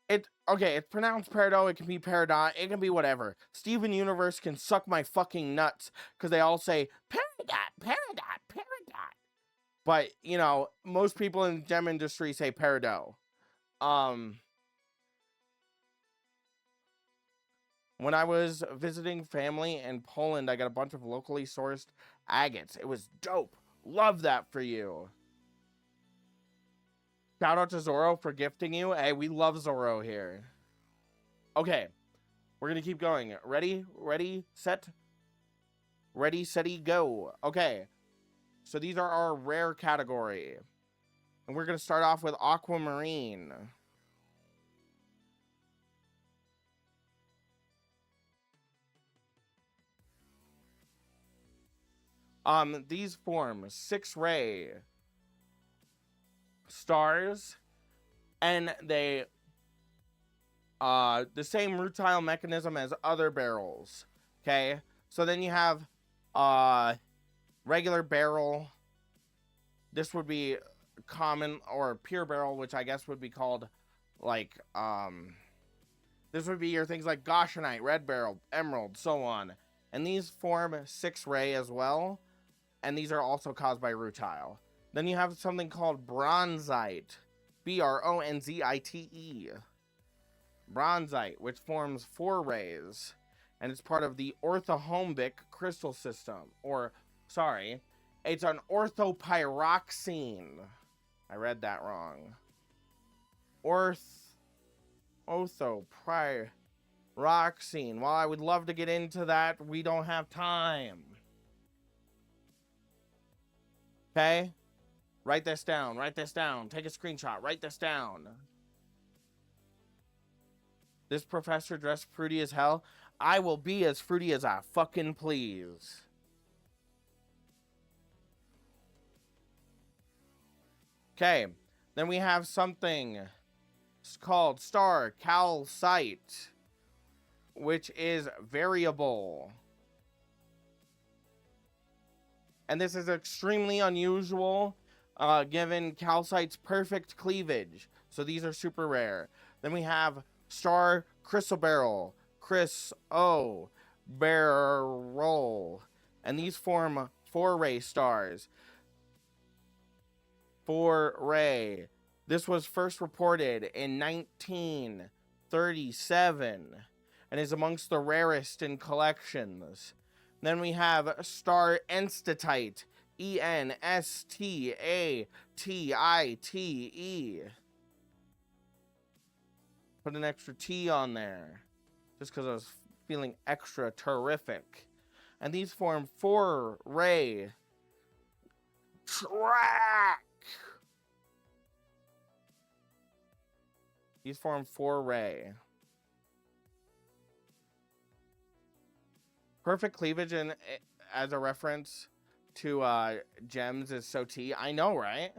It's pronounced peridot, it can be peridot, it can be whatever. Steven Universe can suck my fucking nuts, because they all say, peridot, peridot, peridot. But, you know, most people in the gem industry say peridot. When I was visiting family in Poland, I got a bunch of locally sourced agates. It was dope. Love that for you. Shout out to Zoro for gifting you. Hey, we love Zoro here. Okay, we're gonna keep going. Ready, set, go. Okay, so these are our rare category. And we're gonna start off with aquamarine. These form 6-ray stars, and they the same rutile mechanism as other barrels. Okay, so then you have regular barrel. This would be common, or pure barrel, which I guess would be called like this would be your things like goshenite, red barrel, emerald, so on. And these form 6-ray as well, and these are also caused by rutile. Then you have something called bronzite, B-R-O-N-Z-I-T-E. Bronzite, which forms 4 rays, and it's part of the orthorhombic crystal system. Or, sorry, it's an orthopyroxene. I read that wrong. Orthopyroxene. While I would love to get into that, we don't have time. Okay? Write this down. Write this down. Take a screenshot. Write this down. This professor dressed fruity as hell. I will be as fruity as I fucking please. Okay. Then we have something called star calcite, which is variable. And this is extremely unusual, given calcite's perfect cleavage. So these are super rare. Then we have star chrysoberyl, barrel, and these form 4-ray stars. 4-ray. This was first reported in 1937 and is amongst the rarest in collections. Then we have star enstatite, E-N-S-T-A-T-I-T-E. Put an extra T on there, just because I was feeling extra terrific. And these form 4-ray track. These form 4-ray. Perfect cleavage, and as a reference to gems is so T. I know, right?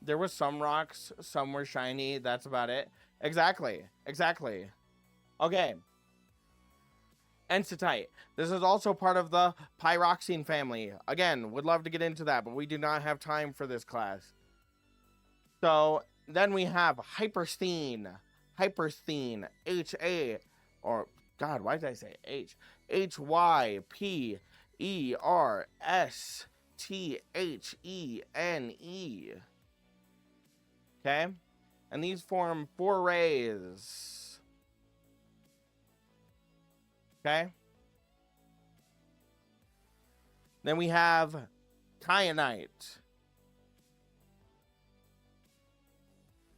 There was some rocks, some were shiny. That's about it. Exactly. Okay. Enstatite. This is also part of the pyroxene family. Again, would love to get into that, but we do not have time for this class. So then we have hypersthene. H-A, or God, why did I say H? H-Y-P-E-R-S-T-H-E-N-E. Okay? And these form 4 rays. Okay? Then we have kyanite.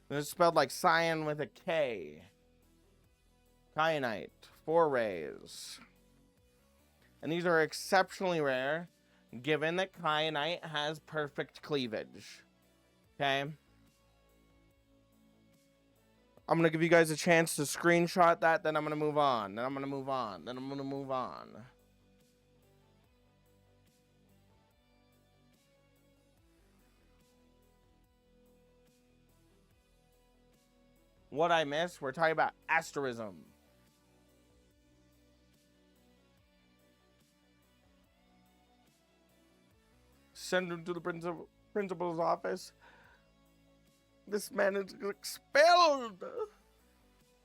This is spelled like cyan with a K. Kyanite, 4 rays. And these are exceptionally rare, given that kyanite has perfect cleavage. Okay? I'm going to give you guys a chance to screenshot that, then I'm going to move on. Then I'm going to move on. Then I'm going to move on. What I missed, we're talking about asterism. Send him to the principal's office. This man is expelled.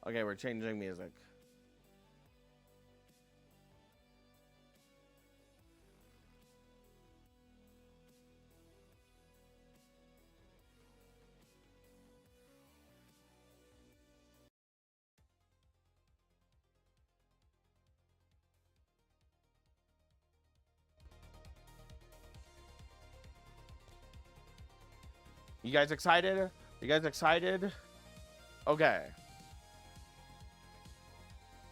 Okay, we're changing music. You guys excited? You guys excited? Okay.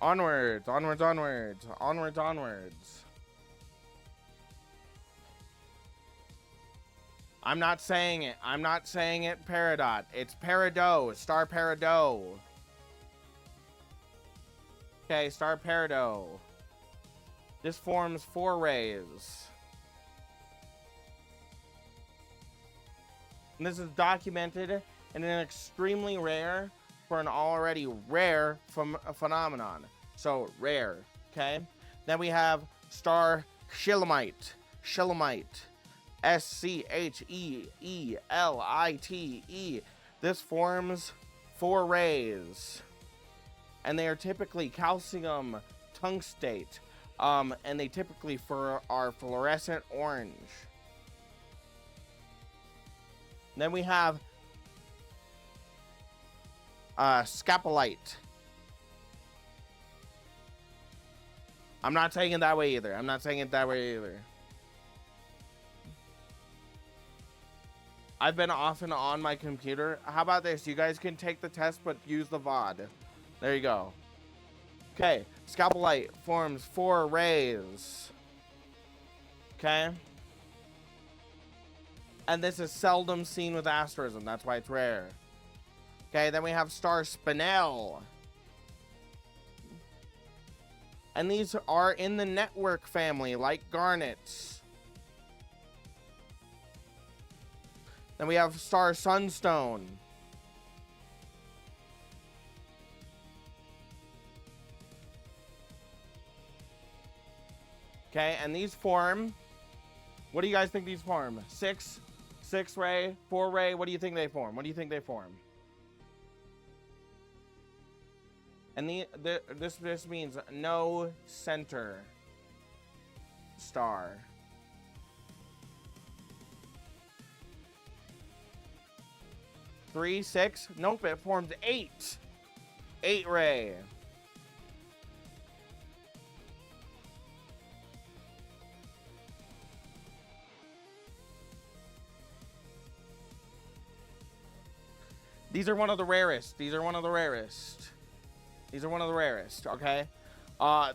Onwards, onwards, onwards, onwards, onwards. I'm not saying it. I'm not saying it, Peridot. It's Peridot. Star Peridot. Okay, Star Peridot. This forms 4 rays. And this is documented in an extremely rare for an already rare phenomenon. So, rare, okay? Then we have star Schelemite. Schelemite. Scheelite. This forms 4 rays. And they are typically calcium tungstate. And they typically are fluorescent orange. Then we have scapolite. I'm not saying it that way either. I'm not saying it that way either. I've been off and on my computer. How about this? You guys can take the test, but use the VOD. There you go. Okay. Scapolite forms 4 rays. Okay. And this is seldom seen with asterism. That's why it's rare. Okay, then we have star Spinel. And these are in the network family, like garnets. Then we have star Sunstone. Okay, and these form... What do you guys think these form? 6 ray, 4 ray. What do you think they form? What do you think they form? And this means no center star. Three, 6. Nope, it forms 8. 8 ray. These are one of the rarest. These are one of the rarest. These are one of the rarest, okay?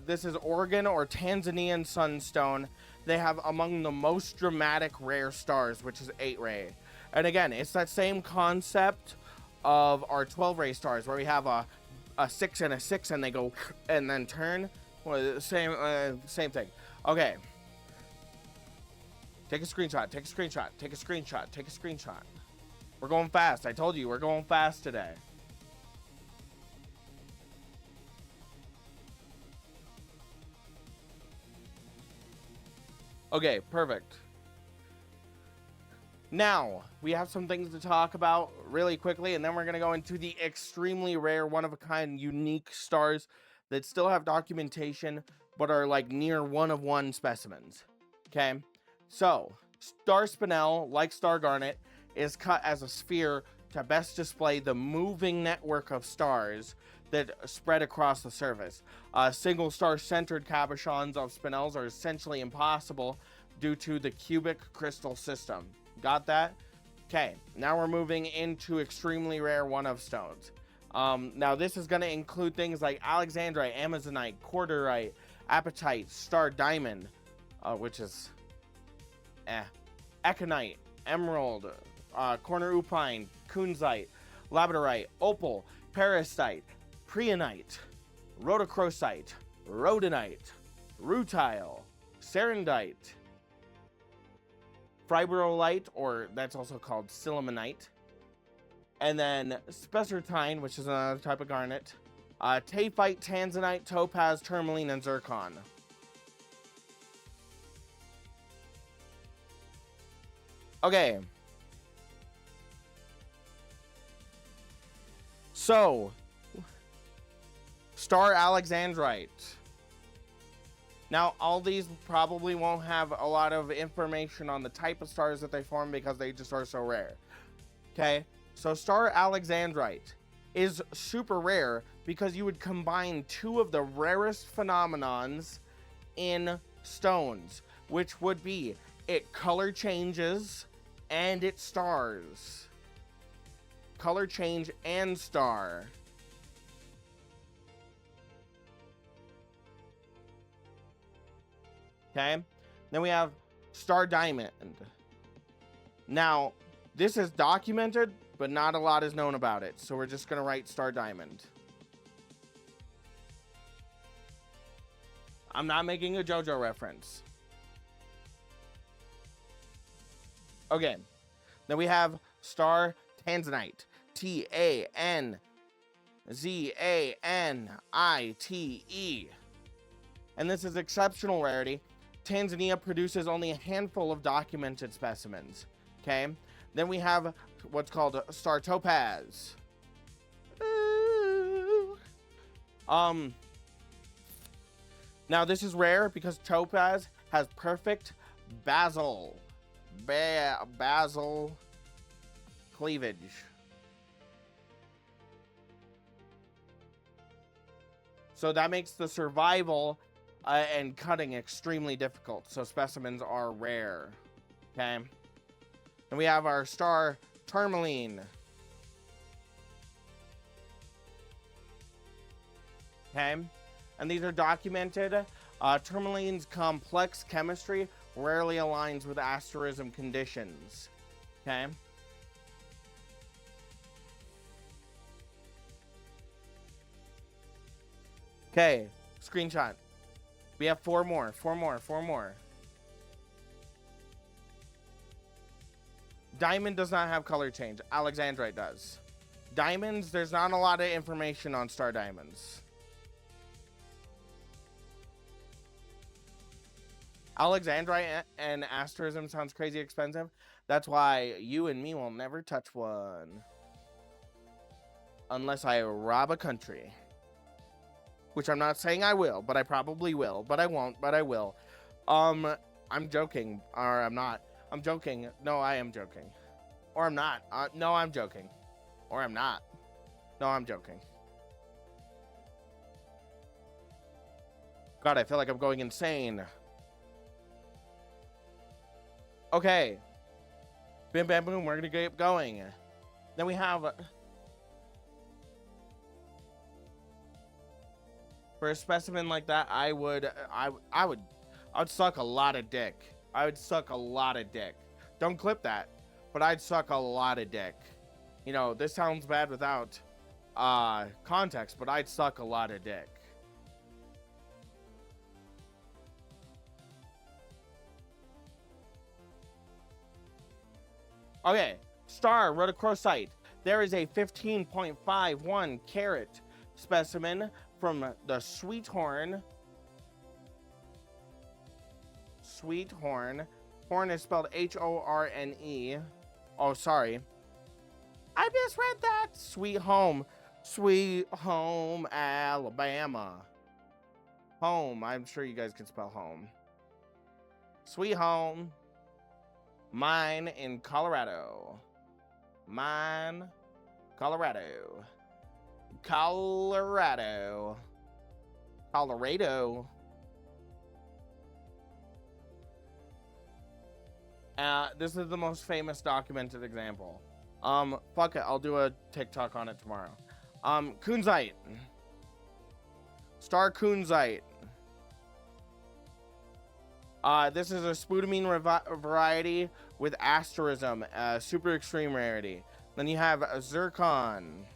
This is Oregon or Tanzanian sunstone. They have among the most dramatic rare stars, which is 8 ray. And again, it's that same concept of our 12 ray stars, where we have a 6 and a 6, and they go and then turn. Well, same thing. Okay. Take a screenshot. Take a screenshot. Take a screenshot. Take a screenshot. We're going fast. I told you, we're going fast today. Okay, perfect. Now, we have some things to talk about really quickly, and then we're going to go into the extremely rare, one-of-a-kind, unique stars that still have documentation, but are like near one-of-one specimens. Okay? So, star Spinel, like star Garnet, is cut as a sphere to best display the moving network of stars that spread across the surface. Single star-centered cabochons of spinels are essentially impossible due to the cubic crystal system. Got that? Okay, now we're moving into extremely rare one-of stones. Now this is going to include things like alexandrite, amazonite, cordierite, apatite, star diamond, which is econite, emerald, corner upine, kunzite, labradorite, opal, parasite, preonite, rhodochrosite, rhodonite, rutile, serendite, fibrolite, or that's also called sillimanite, and then spessartine, which is another type of garnet, taphite, tanzanite, topaz, tourmaline, and zircon. Okay. So, star alexandrite. Now, all these probably won't have a lot of information on the type of stars that they form because they just are so rare. Okay, so star alexandrite is super rare because you would combine two of the rarest phenomenons in stones, which would be it color changes and it stars. Color change and star. Okay, then we have star diamond. Now, this is documented, but not a lot is known about it, so we're just gonna write star diamond. I'm not making a JoJo reference. Okay, then we have star tanzanite. Tanzanite. And this is exceptional rarity. Tanzania produces only a handful of documented specimens. Okay, then we have what's called star topaz. Now this is rare because topaz has perfect basal cleavage. So that makes the survival and cutting extremely difficult. So specimens are rare. Okay. And we have our star tourmaline. Okay. And these are documented. Tourmaline's complex chemistry rarely aligns with asterism conditions. Okay. Okay. Screenshot. We have four more. Diamond does not have color change. Alexandrite does. Diamonds, there's not a lot of information on star diamonds. Alexandrite and asterism sounds crazy expensive. That's why you and me will never touch one. Unless I rob a country. Which I'm not saying I will, but I probably will. But I won't, but I will. I'm joking. Or I'm not. I'm joking. No, I am joking. Or I'm not. No, I'm joking. Or I'm not. No, I'm joking. God, I feel like I'm going insane. Okay. Bim, bam, boom. We're going to keep going. Then we have... For a specimen like that, I would suck a lot of dick. I would suck a lot of dick. Don't clip that, but I'd suck a lot of dick. You know, this sounds bad without context, but I'd suck a lot of dick. Okay, star rhodochrosite. There is a 15.51 carat specimen from the Sweethorn. Sweethorn. Horn is spelled H-O-R-N-E. Oh, sorry. I misread that. Sweet home. Sweet home, Alabama. Home. I'm sure you guys can spell home. Sweet home. Mine in Colorado. Mine Colorado. Colorado. Colorado. This is the most famous documented example. Fuck it, I'll do a TikTok on it tomorrow. Kunzite. Star Kunzite. This is a spudamine variety with asterism, super extreme rarity. Then you have a zircon.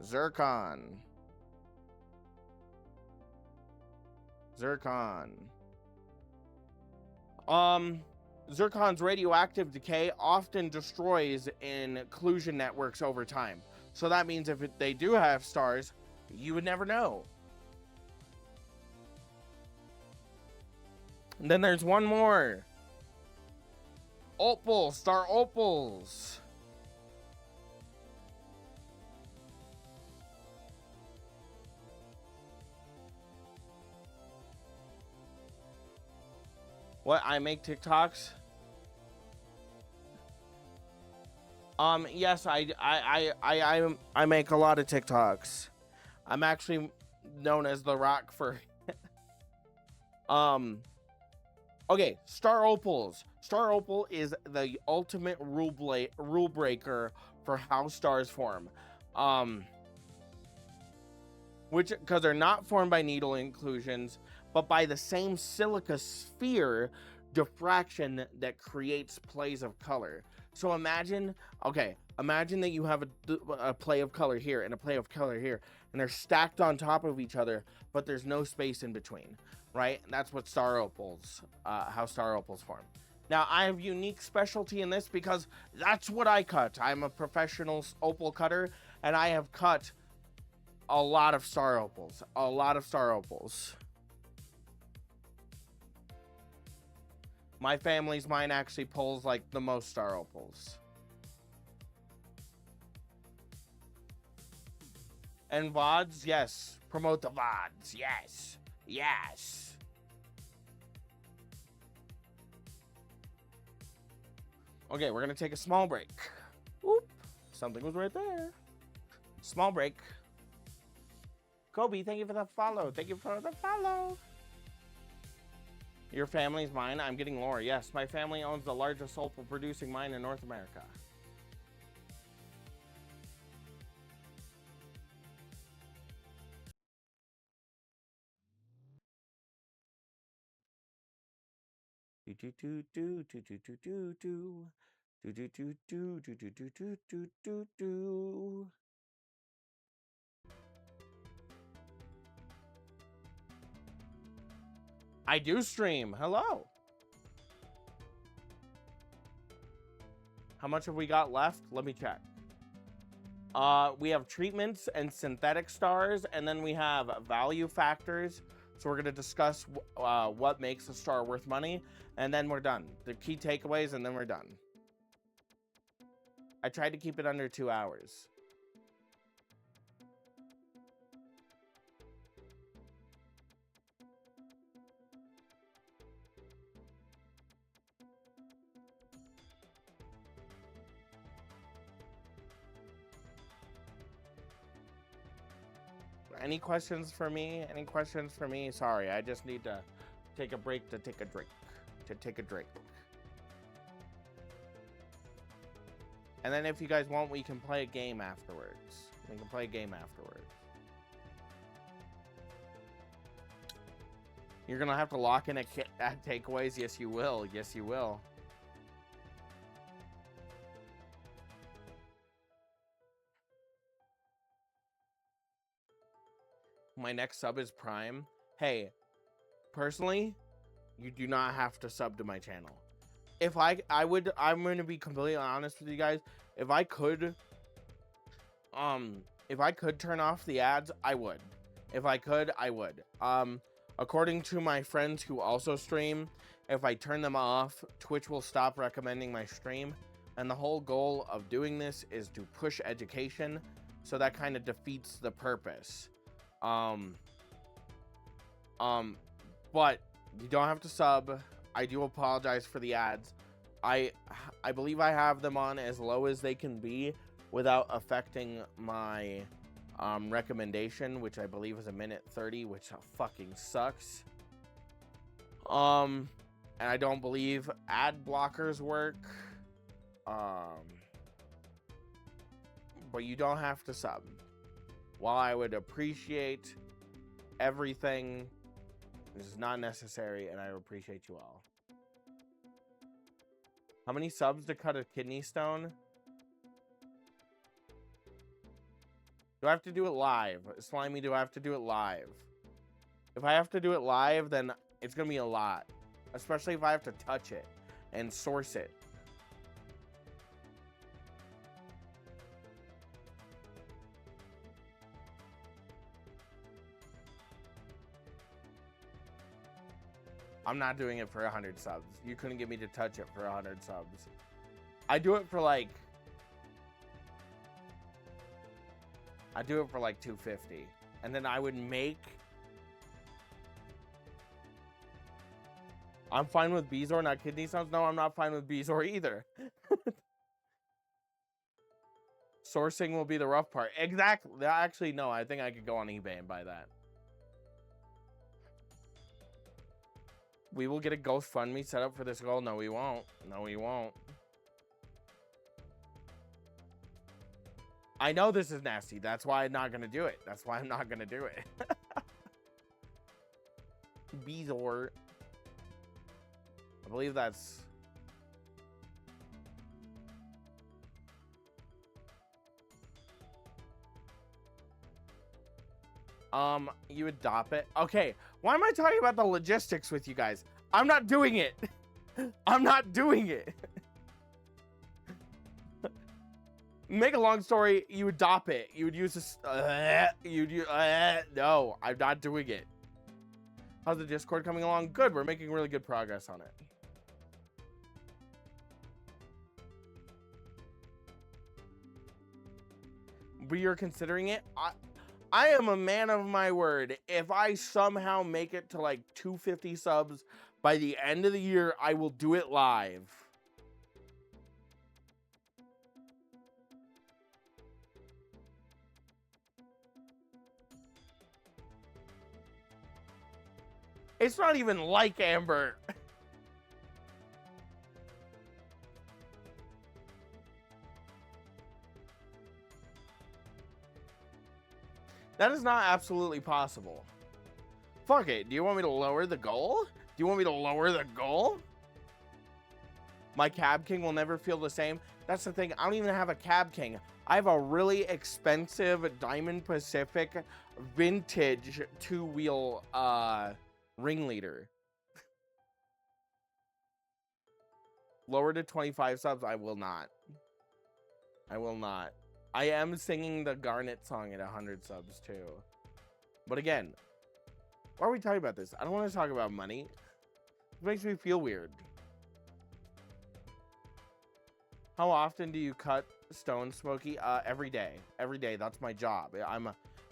Zircon. Zircon's radioactive decay often destroys inclusion networks over time. So that means if they do have stars, you would never know. And then there's one more. Opal, star opals. What, I make TikToks? Yes, I make a lot of TikToks. I'm actually known as the Rock Furry. Okay, star opals. Star opal is the ultimate rule breaker for how stars form. Because they're not formed by needle inclusions, but by the same silica sphere diffraction that creates plays of color. So imagine that you have a play of color here and a play of color here, and they're stacked on top of each other, but there's no space in between, right? And that's what star opals, how star opals form. Now, I have unique specialty in this because that's what I cut. I'm a professional opal cutter, and I have cut a lot of star opals. My family's mine actually pulls like the most star opals. And VODs, yes. Promote the VODs, yes. Yes. Okay, we're gonna take a small break. Oop, something was right there. Small break. Kobe, thank you for the follow. Thank you for the follow. Your family's mine. I'm getting lore. Yes, my family owns the largest opal producing mine in North America. I do stream. Hello. How much have we got left? Let me check. We have treatments and synthetic stars, and then we have value factors. So we're going to discuss what makes a star worth money, and then we're done. The key takeaways, and then we're done. I tried to keep it under 2 hours. Any questions for me? Any questions for me? Sorry, I just need to take a break to take a drink. And then if you guys want, we can play a game afterwards. You're gonna have to lock in at takeaways. Yes, you will. Yes, you will. My next sub is Prime. Hey, personally, you do not have to sub to my channel. If I'm going to be completely honest with you guys. If I could turn off the ads, I would. If I could, I would. According to my friends who also stream, if I turn them off, Twitch will stop recommending my stream. And the whole goal of doing this is to push education. So that kind of defeats the purpose. But you don't have to sub. I do apologize for the ads. I believe I have them on as low as they can be without affecting my recommendation, which I believe is 1:30, which fucking sucks. And I don't believe ad blockers work. But you don't have to sub. While I would appreciate everything, this is not necessary, and I appreciate you all. How many subs to cut a kidney stone? Do I have to do it live? Slimy, do I have to do it live? If I have to do it live, then it's going to be a lot. Especially if I have to touch it and source it. I'm not doing it for 100 subs. You couldn't get me to touch it for 100 subs. I do it for like 250. And then I would make... I'm fine with Beezor, not kidney stones. No, I'm not fine with Beezor either. Sourcing will be the rough part. Exactly. Actually, no, I think I could go on eBay and buy that. We will get a GoFundMe set up for this goal. No, we won't. No, we won't. I know this is nasty. That's why I'm not going to do it. That's why I'm not going to do it. Beezor. I believe that's... You adopt it. Okay, why am I talking about the logistics with you guys? I'm not doing it. I'm not doing it. Make a long story, you adopt it. You would use this. No, I'm not doing it. How's the Discord coming along? Good. We're making really good progress on it. We are considering it. I am a man of my word. If I somehow make it to like 250 subs by the end of the year, I will do it live. It's not even like Amber. That is not absolutely possible. Fuck it. Do you want me to lower the goal? Do you want me to lower the goal? My Cab King will never feel the same. That's the thing. I don't even have a Cab King. I have a really expensive Diamond Pacific vintage 2-wheel ringleader. Lower to 25 subs. I will not. I will not. I am singing the Garnet song at 100 subs too. But again, why are we talking about this? I don't want to talk about money. It makes me feel weird. How often do you cut stone, Smokey? Every day. Every day. That's my job.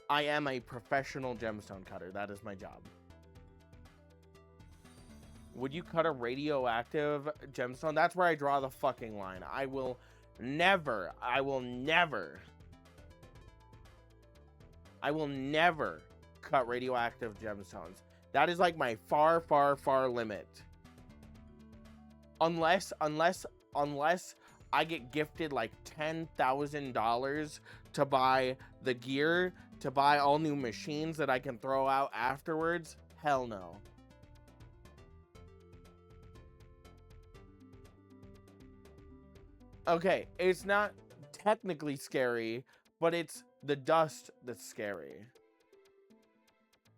I am a professional gemstone cutter. That is my job. Would you cut a radioactive gemstone? That's where I draw the fucking line. I will never cut radioactive gemstones. That is like my far, far, far limit. Unless I get gifted like $10,000 to buy the gear, to buy all new machines that I can throw out afterwards. Hell no. Okay, it's not technically scary, but it's the dust that's scary.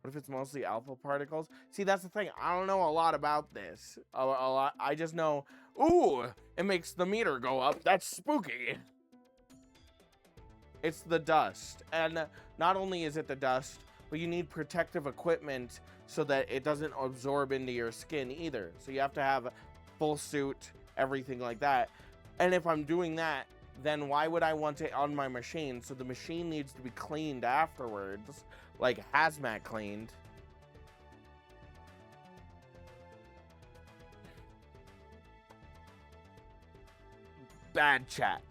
What if it's mostly alpha particles? See, that's the thing. I don't know a lot about this. A lot. I just know, ooh, it makes the meter go up. That's spooky. It's the dust. And not only is it the dust, but you need protective equipment so that it doesn't absorb into your skin either. So you have to have full suit, everything like that. And if I'm doing that, then why would I want it on my machine? So the machine needs to be cleaned afterwards, like hazmat cleaned. Bad chat.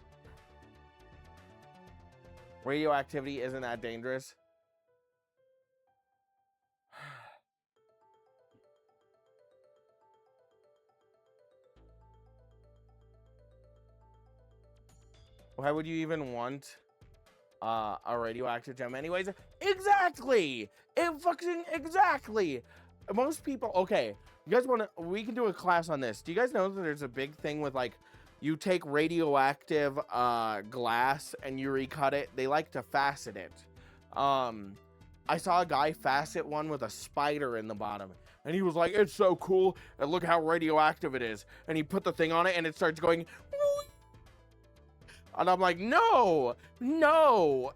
Radioactivity isn't that dangerous. Why would you even want a radioactive gem anyways? Exactly! Exactly! Most people, okay, you guys we can do a class on this. Do you guys know that there's a big thing with, like, you take radioactive glass and you recut it? They like to facet it. I saw a guy facet one with a spider in the bottom. And he was like, it's so cool, and look how radioactive it is. And he put the thing on it, and it starts going... And I'm like, no! No!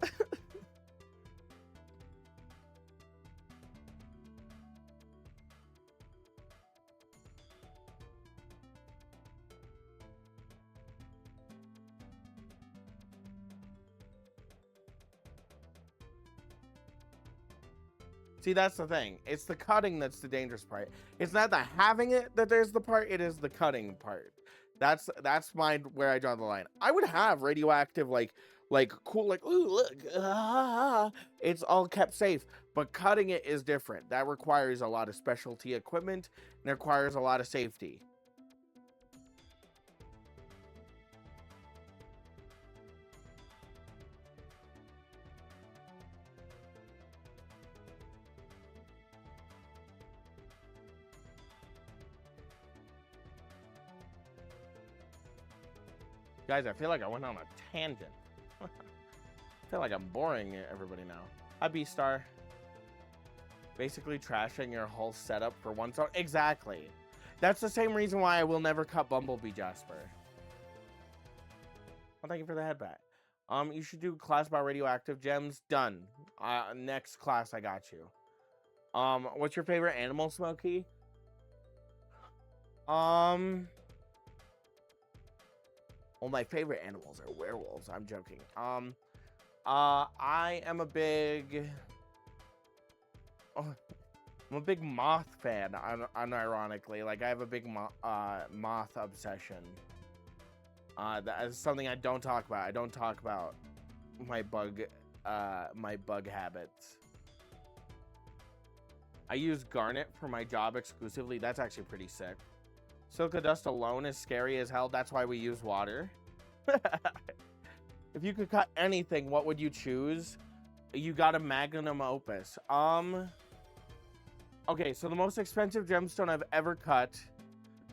See, that's the thing. It's the cutting that's the dangerous part. It's not the having it that there's the part, it is the cutting part. That's where I draw the line. I would have radioactive, like cool, like, ooh, look, it's all kept safe. But cutting it is different. That requires a lot of specialty equipment and it requires a lot of safety. Guys, I feel like I went on a tangent. I feel like I'm boring everybody now. Hi, B-Star. Basically trashing your whole setup for one song. Exactly. That's the same reason why I will never cut Bumblebee Jasper. Well, thank you for the headbat. You should do a class about radioactive gems. Done. Next class, I got you. What's your favorite animal, Smokey? Well, my favorite animals are werewolves. I'm joking. I am a big... I'm a big moth fan, unironically. Like, I have a big moth obsession. That is something I don't talk about. I don't talk about my bug habits. I use garnet for my job exclusively. That's actually pretty sick. Silica dust alone is scary as hell. That's why we use water. If you could cut anything, what would you choose? You got a magnum opus. Okay, so the most expensive gemstone I've ever cut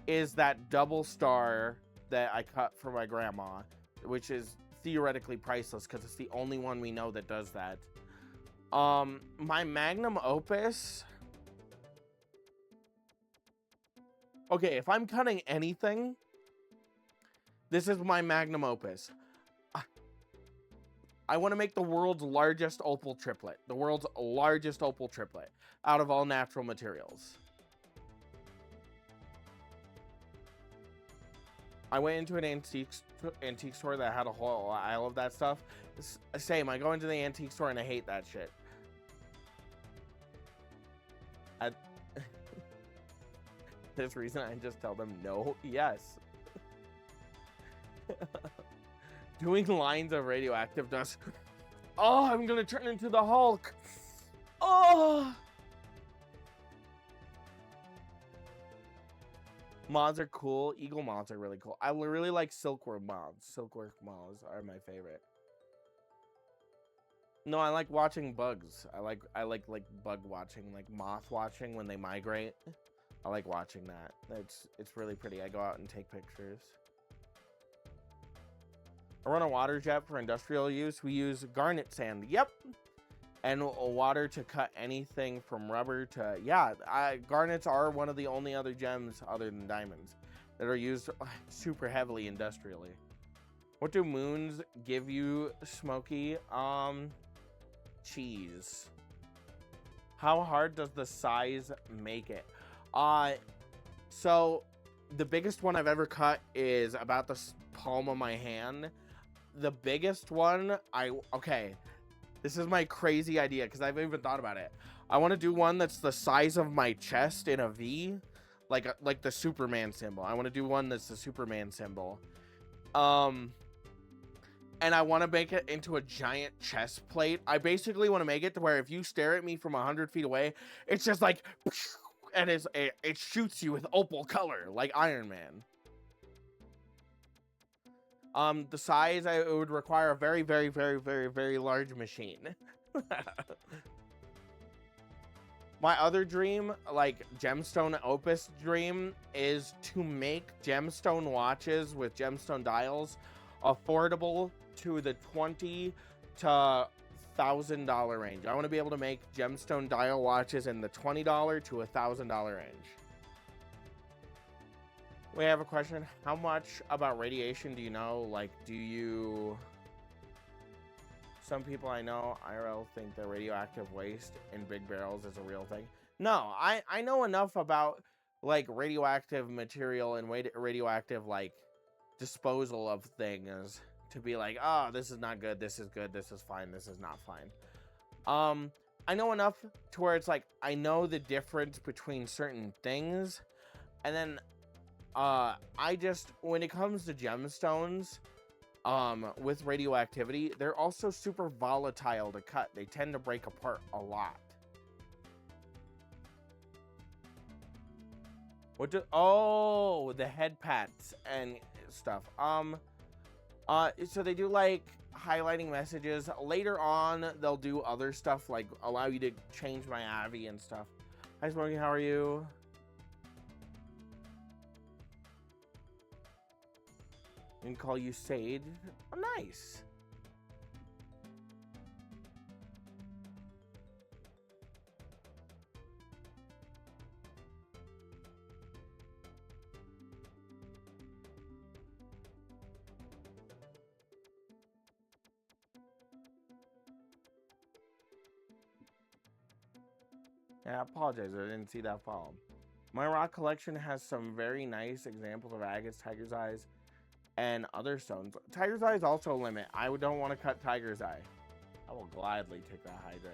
is that double star that I cut for my grandma, which is theoretically priceless because it's the only one we know that does that. My magnum opus... Okay, if I'm cutting anything, this is my magnum opus. I want to make the world's largest opal triplet. The world's largest opal triplet out of all natural materials. I went into an antique store that had a whole aisle of that stuff. Same, I go into the antique store and I hate that shit. This reason I just tell them no, yes. Doing lines of radioactive dust. Oh, I'm gonna turn into the Hulk. Oh. Moths are cool. Eagle moths are really cool. I really like silkworm moths. Silkworm moths are my favorite. No, I like watching bugs. I like bug watching, like moth watching when they migrate. I like watching that. It's really pretty. I go out and take pictures. I run a water jet for industrial use. We use garnet sand. Yep. And water to cut anything from rubber to... Yeah, garnets are one of the only other gems other than diamonds that are used super heavily industrially. What do moons give you, Smokey? Cheese. How hard does the size make it? So the biggest one I've ever cut is about the palm of my hand. The biggest one, okay, this is my crazy idea because I've even thought about it. I want to do one that's the size of my chest in a V, like the Superman symbol. I want to do one that's the Superman symbol. And and I want to make it into a giant chest plate. I basically want to make it to where if you stare at me from 100 feet away, it's just like, and it shoots you with opal color like Iron Man. The size, it would require a very, very, very, very, very large machine. My other dream, like gemstone opus dream, is to make gemstone watches with gemstone dials affordable to the $20 to $1,000 range. I want to be able to make gemstone dial watches in the $20 to $1,000 range. We have a question. How much about radiation do you know? Like, some people I know, IRL, think that radioactive waste in big barrels is a real thing. No, I know enough about, like, radioactive material and radioactive, like, disposal of things to be like, oh, this is not good, this is good, this is fine, this is not fine. I know enough to where it's like, I know the difference between certain things, and then when it comes to gemstones, with radioactivity, they're also super volatile to cut. They tend to break apart a lot. The head pats and stuff. So they do like highlighting messages. Later on, they'll do other stuff like allow you to change my Avi and stuff. Hi, Smokey, how are you? And call you Sage. Oh, nice. Yeah, I apologize. I didn't see that follow. My rock collection has some very nice examples of agates, tiger's eyes, and other stones. Tiger's eye is also a limit. I don't want to cut tiger's eye. I will gladly take that hydrate.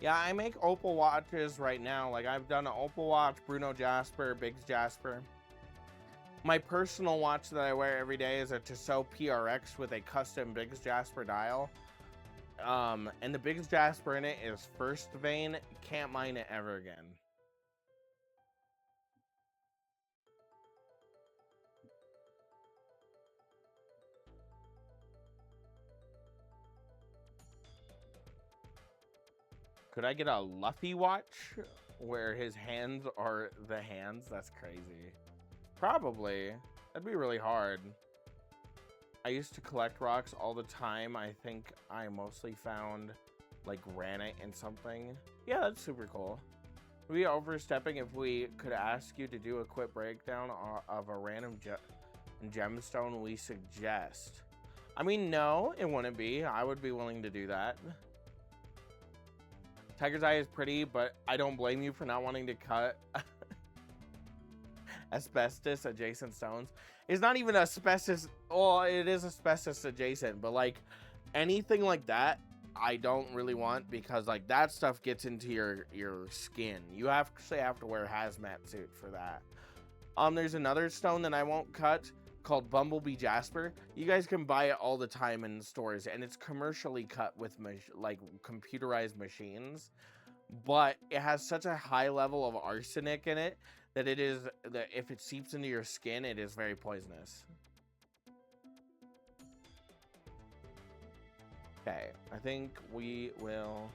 Yeah, I make opal watches right now. Like, I've done an opal watch, Bruno Jasper, Biggs Jasper. My personal watch that I wear every day is a Tissot PRX with a custom Biggs Jasper dial. And the Biggs Jasper in it is first vein. Can't mine it ever again. Could I get a Luffy watch where his hands are the hands? That's crazy. Probably. That'd be really hard. I used to collect rocks all the time. I think I mostly found like granite and something. Yeah, that's super cool. Would we be overstepping if we could ask you to do a quick breakdown of a random gemstone we suggest? I mean, no, it wouldn't be. I would be willing to do that. Tiger's eye is pretty, but I don't blame you for not wanting to cut asbestos adjacent stones. It's not even asbestos. Well, it is asbestos adjacent, but like anything like that, I don't really want because like that stuff gets into your skin. You actually have to wear a hazmat suit for that. There's another stone that I won't cut called Bumblebee Jasper. You guys can buy it all the time in stores, and it's commercially cut with like computerized machines, but it has such a high level of arsenic in it that if it seeps into your skin, it is very poisonous. Okay, I think we will.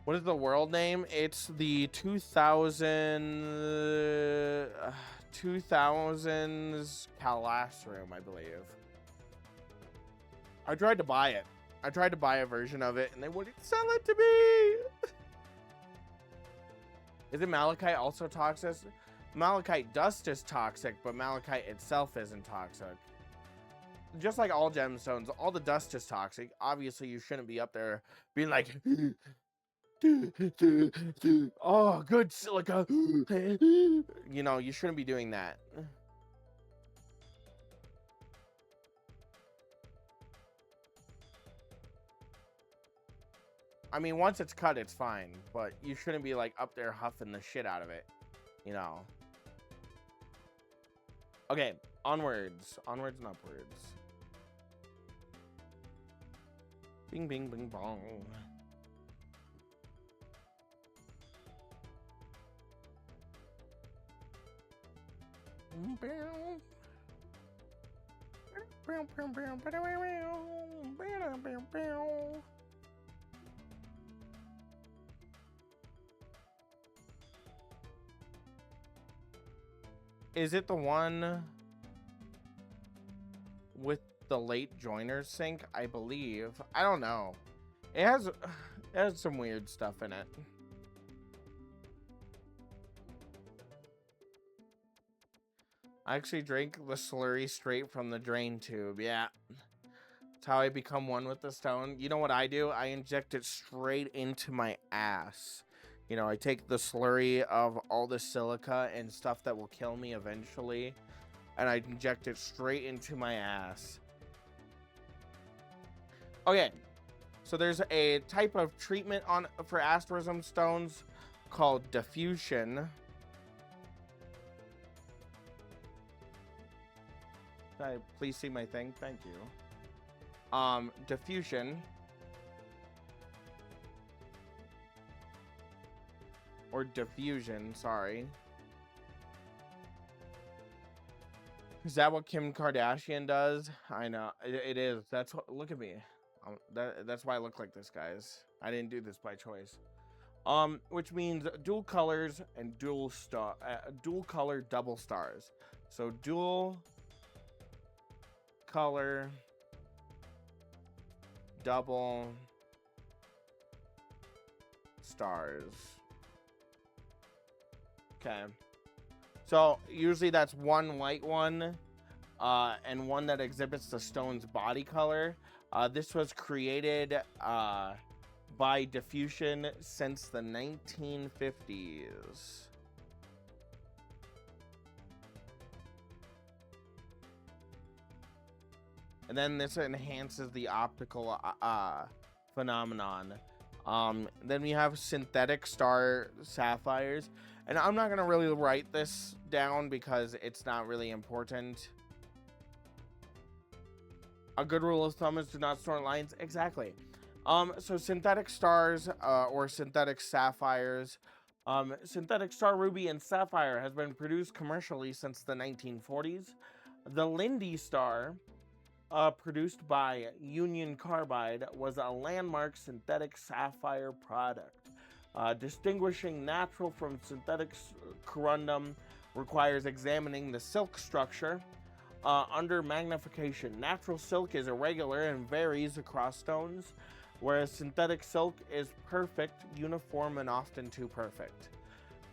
What is the world name? It's the 2000s Calastrum, I believe. I tried to buy it. I tried to buy a version of it, and they wouldn't sell it to me. Isn't malachite also toxic? Malachite dust is toxic, but malachite itself isn't toxic. Just like all gemstones, all the dust is toxic. Obviously, you shouldn't be up there being like, oh, good silica. You know, you shouldn't be doing that. I mean, once it's cut, it's fine, but you shouldn't be like up there huffing the shit out of it, you know. Okay, onwards and upwards. Bing, bing, bing, bong. Is it the one with the late joiners sink? I believe. I don't know. It has some weird stuff in it. I actually drink the slurry straight from the drain tube. Yeah. That's how I become one with the stone. You know what I do? I inject it straight into my ass. You know, I take the slurry of all the silica and stuff that will kill me eventually, and I inject it straight into my ass. Okay, so there's a type of treatment for asterism stones called diffusion. Can I please see my thing? Thank you. Diffusion. Or diffusion, sorry. Is that what Kim Kardashian does? I know, it is. That's what, look at me. That's why I look like this, guys. I didn't do this by choice. Which means dual colors and dual color double stars. So dual color double stars. Okay, so usually that's one white one and one that exhibits the stone's body color. This was created by diffusion since the 1950s. And then this enhances the optical phenomenon. Then we have synthetic star sapphires. And I'm not going to really write this down because it's not really important. A good rule of thumb is do not store lines. Exactly. So synthetic stars or synthetic sapphires. Synthetic star ruby and sapphire has been produced commercially since the 1940s. The Lindy star, produced by Union Carbide, was a landmark synthetic sapphire product. Distinguishing natural from synthetic corundum requires examining the silk structure under magnification. Natural silk is irregular and varies across stones, whereas synthetic silk is perfect, uniform, and often too perfect.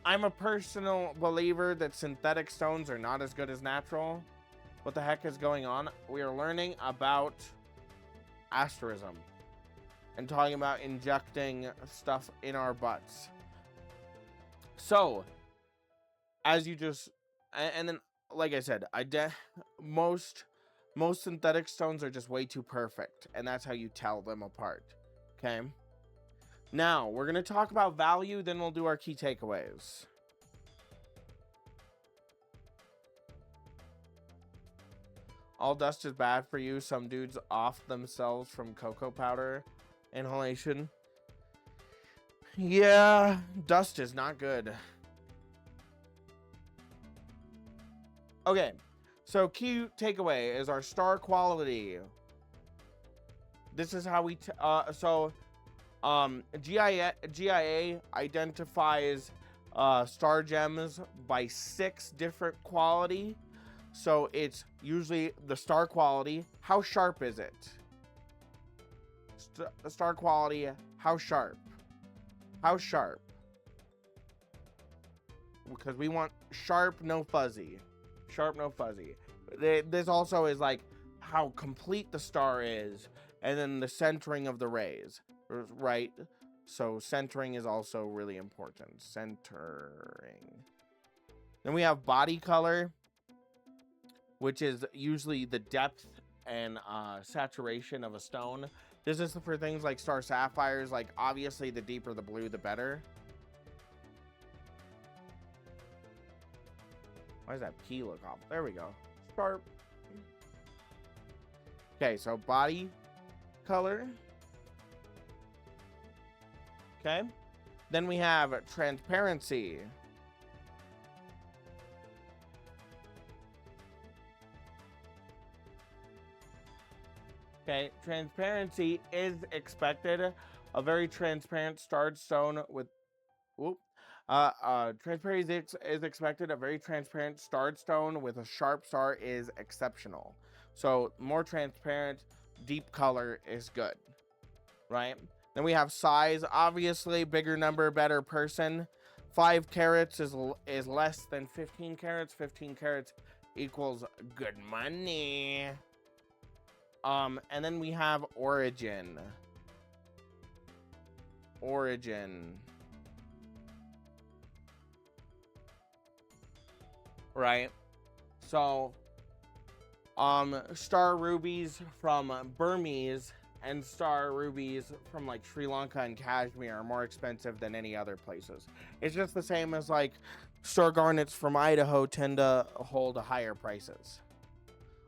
I'm a personal believer that synthetic stones are not as good as natural. What the heck is going on? We are learning about asterism and talking about injecting stuff in our butts. So, as you just, and then, like I said, most synthetic stones are just way too perfect, and that's how you tell them apart. Okay. Now we're gonna talk about value, then we'll do our key takeaways. All dust is bad for you. Some dudes off themselves from cocoa powder inhalation. Yeah, dust is not good. Okay, so key takeaway is our star quality. This is how we GIA identifies star gems by 6 different quality. So it's usually the star quality. How sharp is it? The star quality, how sharp? How sharp? Because we want sharp, no fuzzy. Sharp, no fuzzy. This also is like how complete the star is, and then the centering of the rays, right? So centering is also really important. Centering. Then we have body color, which is usually the depth and saturation of a stone. This is for things like star sapphires. Like, obviously, the deeper the blue, the better. Why does that P look off? There we go. Sharp. Okay, so body color. Okay. Then we have transparency. Okay, transparency is expected. A very transparent starred stone with, transparency is expected. A very transparent starred stone with a sharp star is exceptional. So more transparent, deep color is good, right? Then we have size. Obviously, bigger number, better person. 5 carats is less than 15 carats. 15 carats equals good money. And then we have origin. Origin. Right? So, star rubies from Burmese and star rubies from like Sri Lanka and Kashmir are more expensive than any other places. It's just the same as like star garnets from Idaho tend to hold higher prices.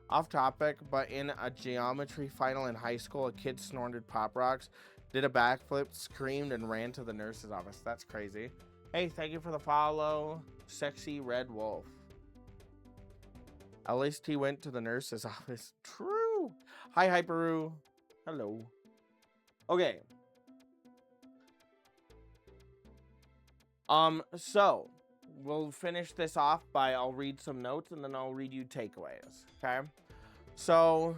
Off topic, but in a geometry final in high school, a kid snorted Pop Rocks, did a backflip, screamed, and ran to the nurse's office. That's crazy. Hey, thank you for the follow, Sexy Red Wolf. At least he went to the nurse's office. True. Hi, Hyperu. Hello. Okay. So we'll finish this off by I'll read some notes and then I'll read you takeaways. Okay. So,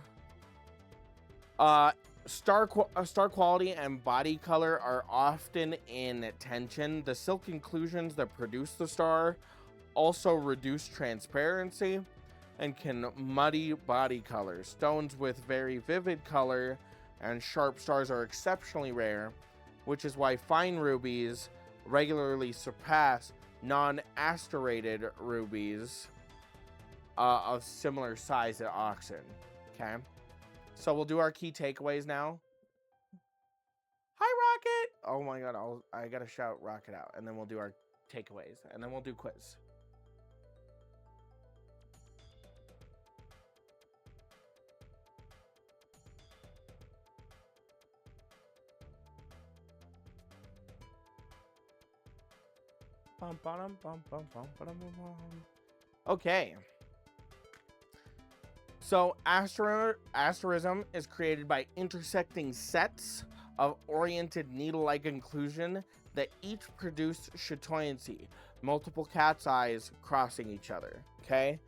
star quality and body color are often in tension. The silk inclusions that produce the star also reduce transparency and can muddy body color. Stones with very vivid color and sharp stars are exceptionally rare, which is why fine rubies regularly surpass non-asterated rubies of similar size at auction. Okay, so we'll do our key takeaways now. Hi, Rocket! Oh my god, I gotta shout Rocket out, and then we'll do our takeaways, and then we'll do quiz. Okay. So, asterism is created by intersecting sets of oriented needle-like inclusion that each produce chatoyancy, multiple cat's eyes crossing each other, okay?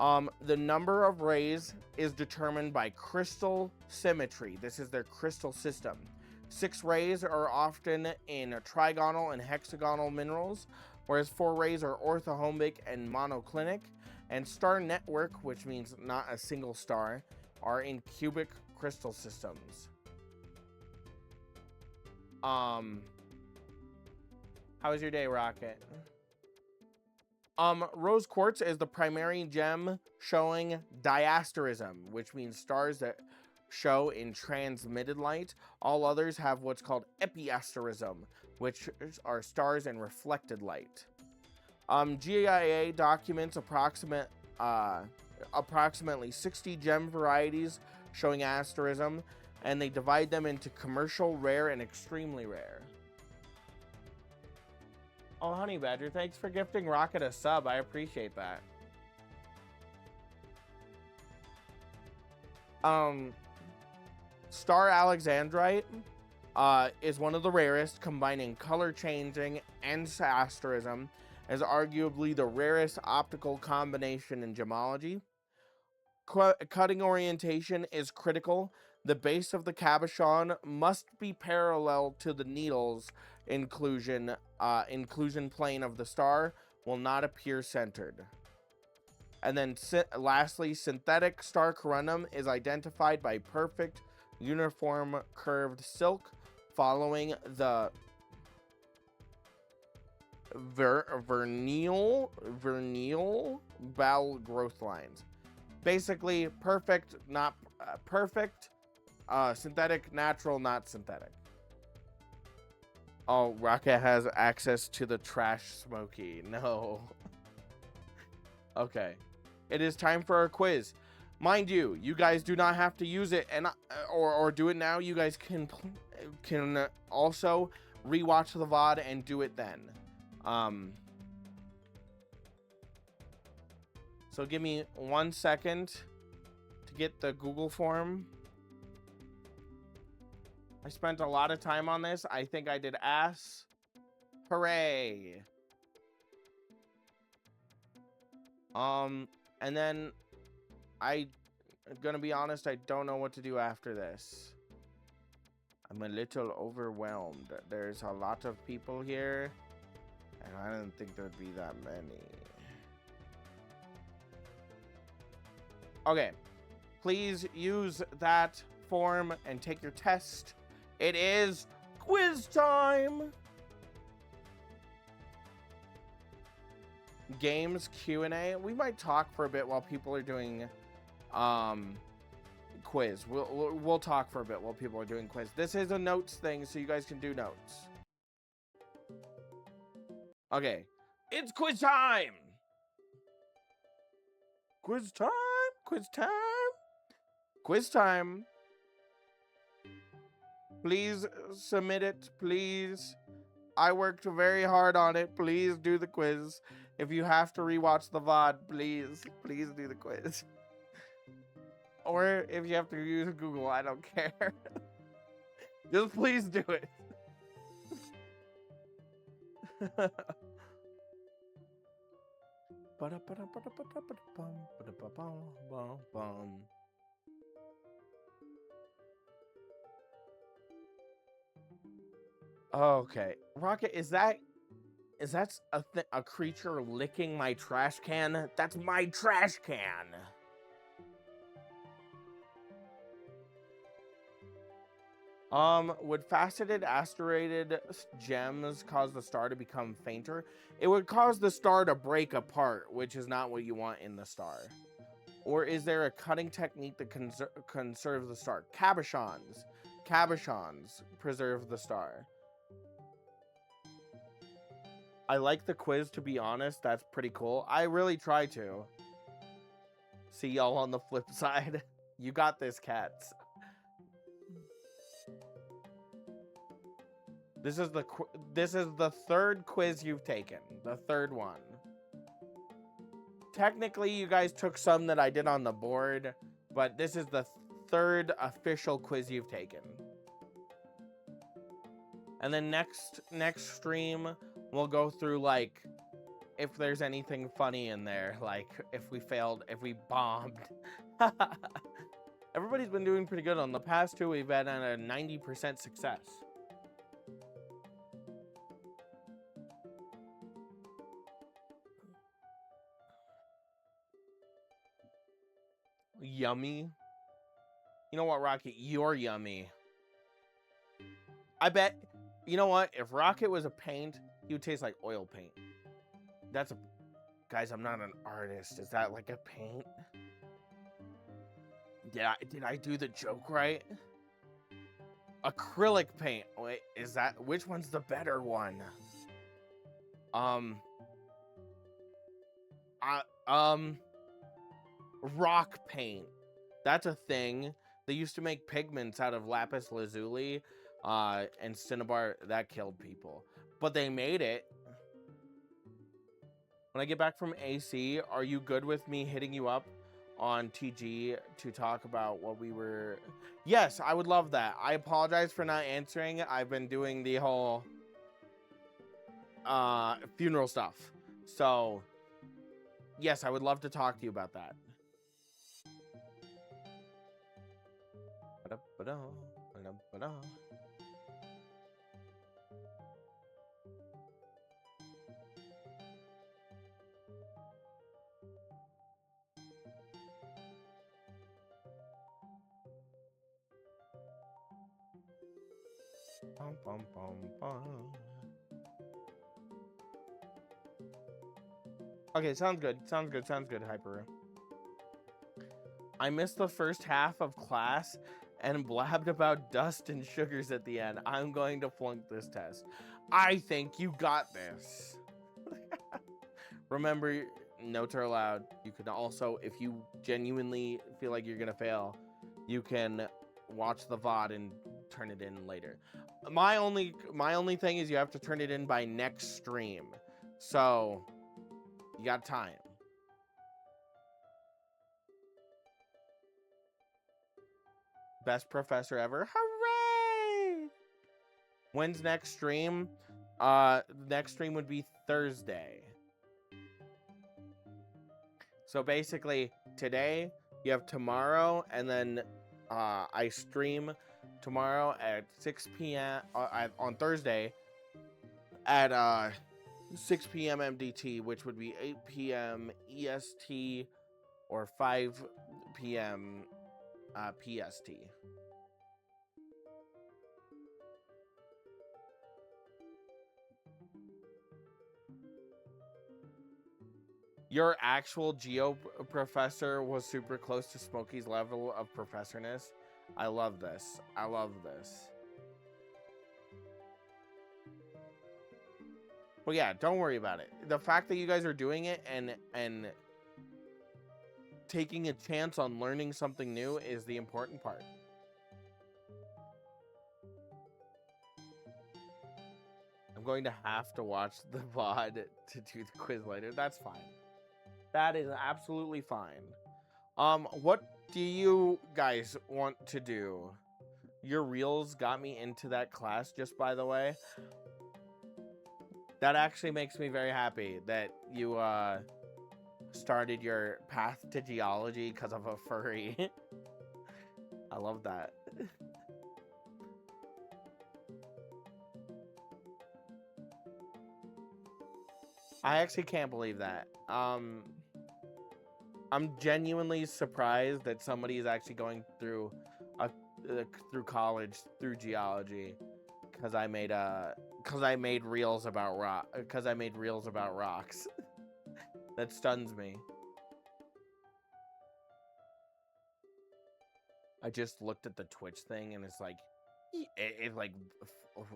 The number of rays is determined by crystal symmetry. This is their crystal system. 6 rays are often in trigonal and hexagonal minerals, whereas 4 rays are orthorhombic and monoclinic, and star network, which means not a single star, are in cubic crystal systems. How was your day, Rocket? Rose quartz is the primary gem showing diasterism, which means stars that show in transmitted light. All others have what's called epiasterism, which are stars in reflected light. GIA documents approximately 60 gem varieties showing asterism, and they divide them into commercial, rare, and extremely rare. Oh, Honey Badger, thanks for gifting Rocket a sub. I appreciate that. Star Alexandrite is one of the rarest, combining color changing and asterism as arguably the rarest optical combination in gemology. Cutting orientation is critical. The base of the cabochon must be parallel to the needle's inclusion plane of the star, will not appear centered. And then lastly, synthetic star corundum is identified by perfect uniform curved silk following the vernal bowel growth lines. Basically, perfect, not perfect, Synthetic, natural, not synthetic. Oh, Rocket has access to the trash Smokey. No. Okay. It is time for our quiz. Mind you, you guys do not have to use it and or do it now. You guys can also rewatch the VOD and do it then. So give me 1 second to get the Google form. I spent a lot of time on this. I think I did ass. Hooray. And then I'm gonna be honest, I don't know what to do after this. I'm a little overwhelmed. There's a lot of people here, and I didn't think there'd be that many. Okay, please use that form and take your test. It is quiz time. Games Q&A. We might talk for a bit while people are doing quiz. We'll talk for a bit while people are doing quiz. This is a notes thing, so you guys can do notes. Okay, it's quiz time. Quiz time. Quiz time. Quiz time. Please submit it, please. I worked very hard on it. Please do the quiz. If you have to rewatch the VOD, please do the quiz. Or if you have to use Google, I don't care. Just please do it. Okay, Rocket, is that a creature licking my trash can? That's my trash can. Would faceted asteroided gems cause the star to become fainter? It would cause the star to break apart, which is not what you want in the star. Or is there a cutting technique that conserves the star? Cabochons preserve the star. I like the quiz, to be honest. That's pretty cool. I really try to. See y'all on the flip side. You got this, cats. This is the third quiz you've taken. The third one. Technically, you guys took some that I did on the board, but this is the third official quiz you've taken. And then next stream, we'll go through, like, if there's anything funny in there, like if we failed, if we bombed. Everybody's been doing pretty good. On the past two, we've been at a 90% success. Yummy. You know what, Rocket? You're yummy. I bet, you know what? If Rocket was a paint, he would taste like oil paint. That's a... Guys, I'm not an artist. Is that like a paint? Did I do the joke right? Acrylic paint. Wait, is that... Which one's the better one? Rock paint. That's a thing. They used to make pigments out of lapis lazuli and cinnabar. That killed people. But they made it. When I get back from AC, are you good with me hitting you up on TG to talk about what we were... Yes, I would love that. I apologize for not answering. I've been doing the whole funeral stuff. So, yes, I would love to talk to you about that. Okay, sounds good. Sounds good, Hyper. I missed the first half of class and blabbed about dust and sugars at the end. I'm going to flunk this test. I think you got this. Remember, notes are allowed. You can also, if you genuinely feel like you're gonna fail, you can watch the VOD and turn it in later. My only thing is you have to turn it in by next stream. So, you got time. Best professor ever. Hooray! When's next stream? Next stream would be Thursday. So basically, today, you have tomorrow, and then I stream tomorrow at 6 p.m. On Thursday at 6 p.m. MDT, which would be 8 p.m. EST or 5 p.m. PST. Your actual geo professor was super close to Smokey's level of professorness. I love this. I love this. Well, yeah, don't worry about it. The fact that you guys are doing it and taking a chance on learning something new is the important part. I'm going to have to watch the VOD to do the quiz later. That's fine. That is absolutely fine. What do you guys want to do? Your reels got me into that class, just by the way. That actually makes me very happy that you started your path to geology because of a furry. I love that. I actually can't believe that. I'm genuinely surprised that somebody is actually going through through college through geology because I made reels about rocks. That stuns me. I just looked at the Twitch thing and it's like it's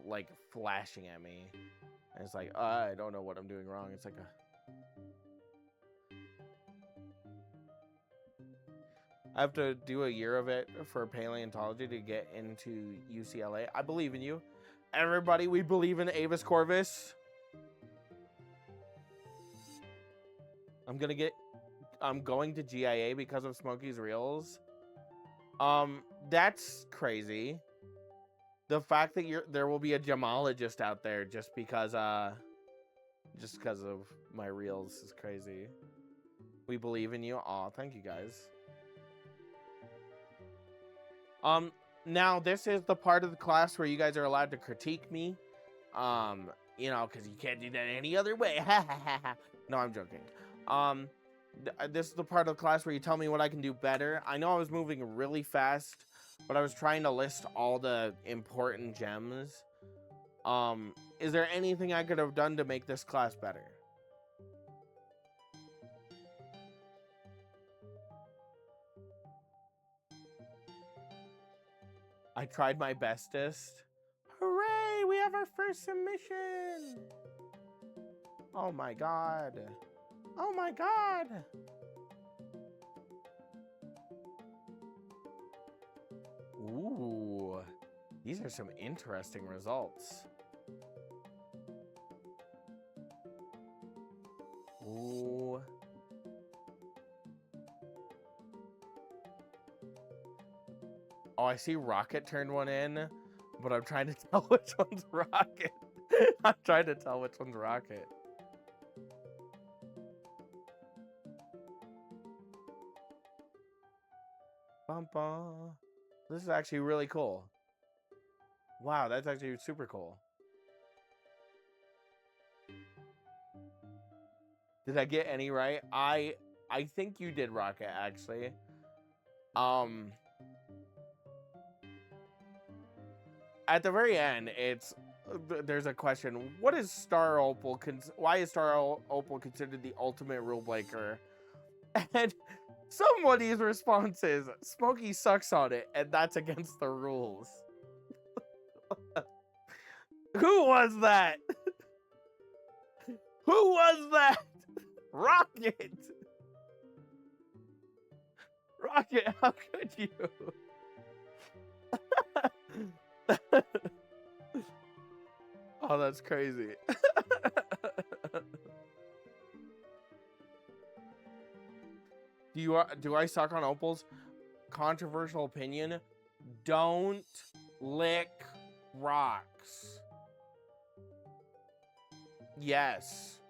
like flashing at me. And it's like I don't know what I'm doing wrong. It's like I have to do a year of it for paleontology to get into UCLA. I believe in you. Everybody, we believe in Avis Corvus. I'm going to GIA because of Smokey's Reels. That's crazy. The fact that there will be a gemologist out there just because of my reels is crazy. We believe in you. Aw, thank you guys. Now this is the part of the class where you guys are allowed to critique me. You know, because you can't do that any other way. No, I'm joking. This is the part of the class where you tell me what I can do better. I know I was moving really fast, but I was trying to list all the important gems. Is there anything I could have done to make this class better? I tried my bestest. Hooray! We have our first submission! Oh my god. Oh my god! Ooh. These are some interesting results. Ooh. Oh, I see Rocket turned one in, but I'm trying to tell which one's Rocket. I'm trying to tell which one's Rocket. Bum, bum. This is actually really cool. Wow, that's actually super cool. Did I get any right? I think you did, Rocket, actually. At the very end, there's a question. What is Star Opal? Why is Star Opal considered the ultimate rule breaker? And Somebody's response is, Smokey sucks on it, and that's against the rules. Who was that? Who was that? Rocket! Rocket, how could you? Oh, that's crazy. Do I suck on opals? Controversial opinion. Don't lick rocks. Yes.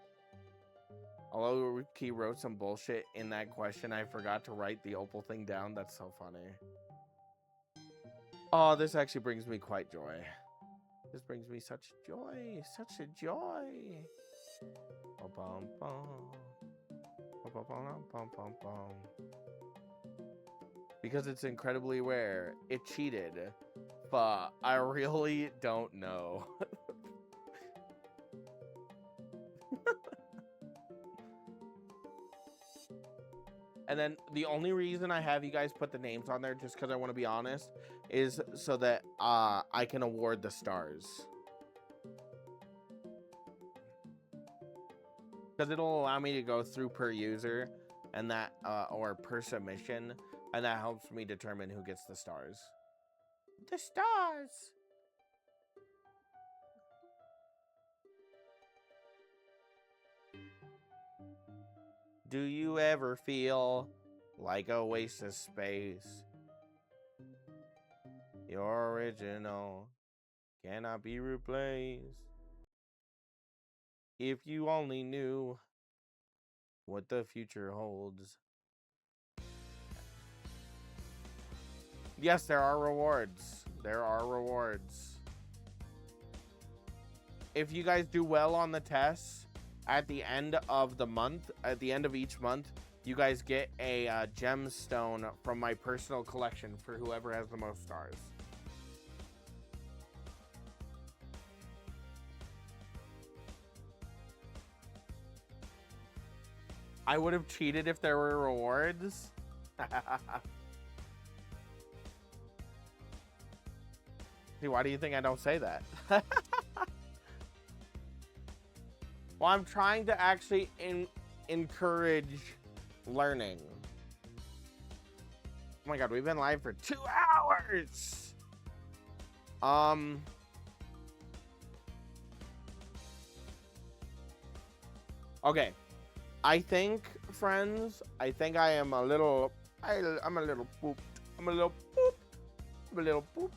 Although he wrote some bullshit in that question, I forgot to write the opal thing down. That's so funny. Oh, this actually brings me quite joy. This brings me such joy. Such a joy. Because it's incredibly rare. It cheated. But I really don't know. And then the only reason I have you guys put the names on there, just because I want to be honest, is so that I can award the stars. Because it'll allow me to go through per user, and that or per submission, and that helps me determine who gets the stars. The stars! Do you ever feel like a waste of space? Your original cannot be replaced. If you only knew what the future holds. Yes, there are rewards. There are rewards. If you guys do well on the tests, at the end of the month, at the end of each month, you guys get a gemstone from my personal collection for whoever has the most stars. I would have cheated if there were rewards. See, why do you think I don't say that? Well, I'm trying to actually encourage learning. Oh my god, we've been live for 2 hours! Okay. I think, friends, I think I am a little... I'm a little pooped. I'm a little pooped. I'm a little pooped.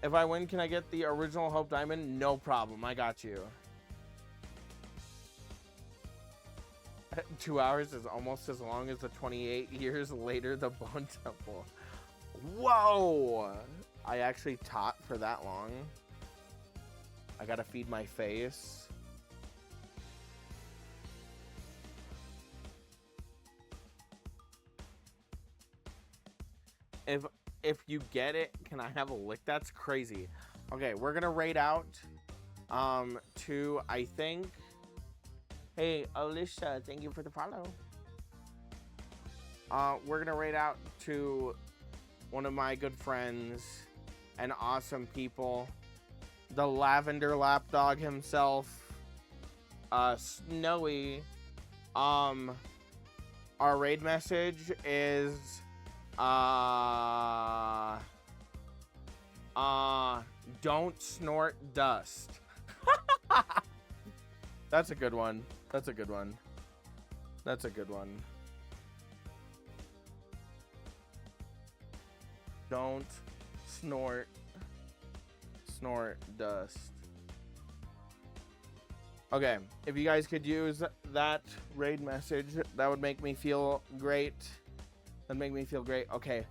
If I win, can I get the original Hope Diamond? No problem. I got you. 2 hours is almost as long as the 28 years later the Bone Temple. Whoa! I actually taught for that long. I gotta feed my face. If you get it, can I have a lick? That's crazy. Okay, we're gonna rate out to, I think... Hey, Alicia, thank you for the follow. We're gonna rate out to one of my good friends and awesome people, the Lavender Lapdog himself, Snowy. Our raid message is don't snort dust. That's a good one. That's a good one. That's a good one. Don't snort dust. Okay, if you guys could use that raid message, that would make me feel great. That'd make me feel great. Okay.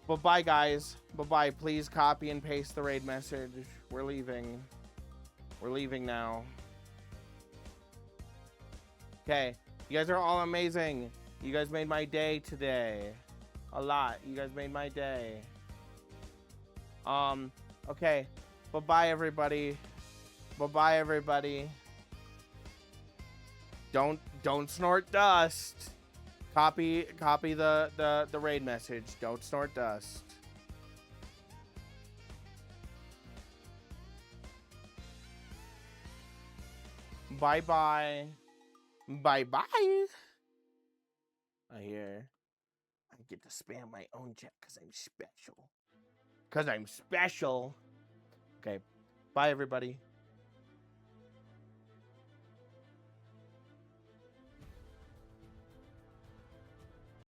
Bye-bye, guys. Bye-bye. Please copy and paste the raid message. We're leaving. We're leaving now. Okay. You guys are all amazing. You guys made my day today. A lot. You guys made my day. Okay. Bye-bye, everybody. Bye-bye, everybody. Don't snort dust. Copy the raid message. Don't snort dust. Bye-bye. Bye-bye. I hear I get to spam my own chat because I'm special. Because I'm special. Okay. Bye, everybody.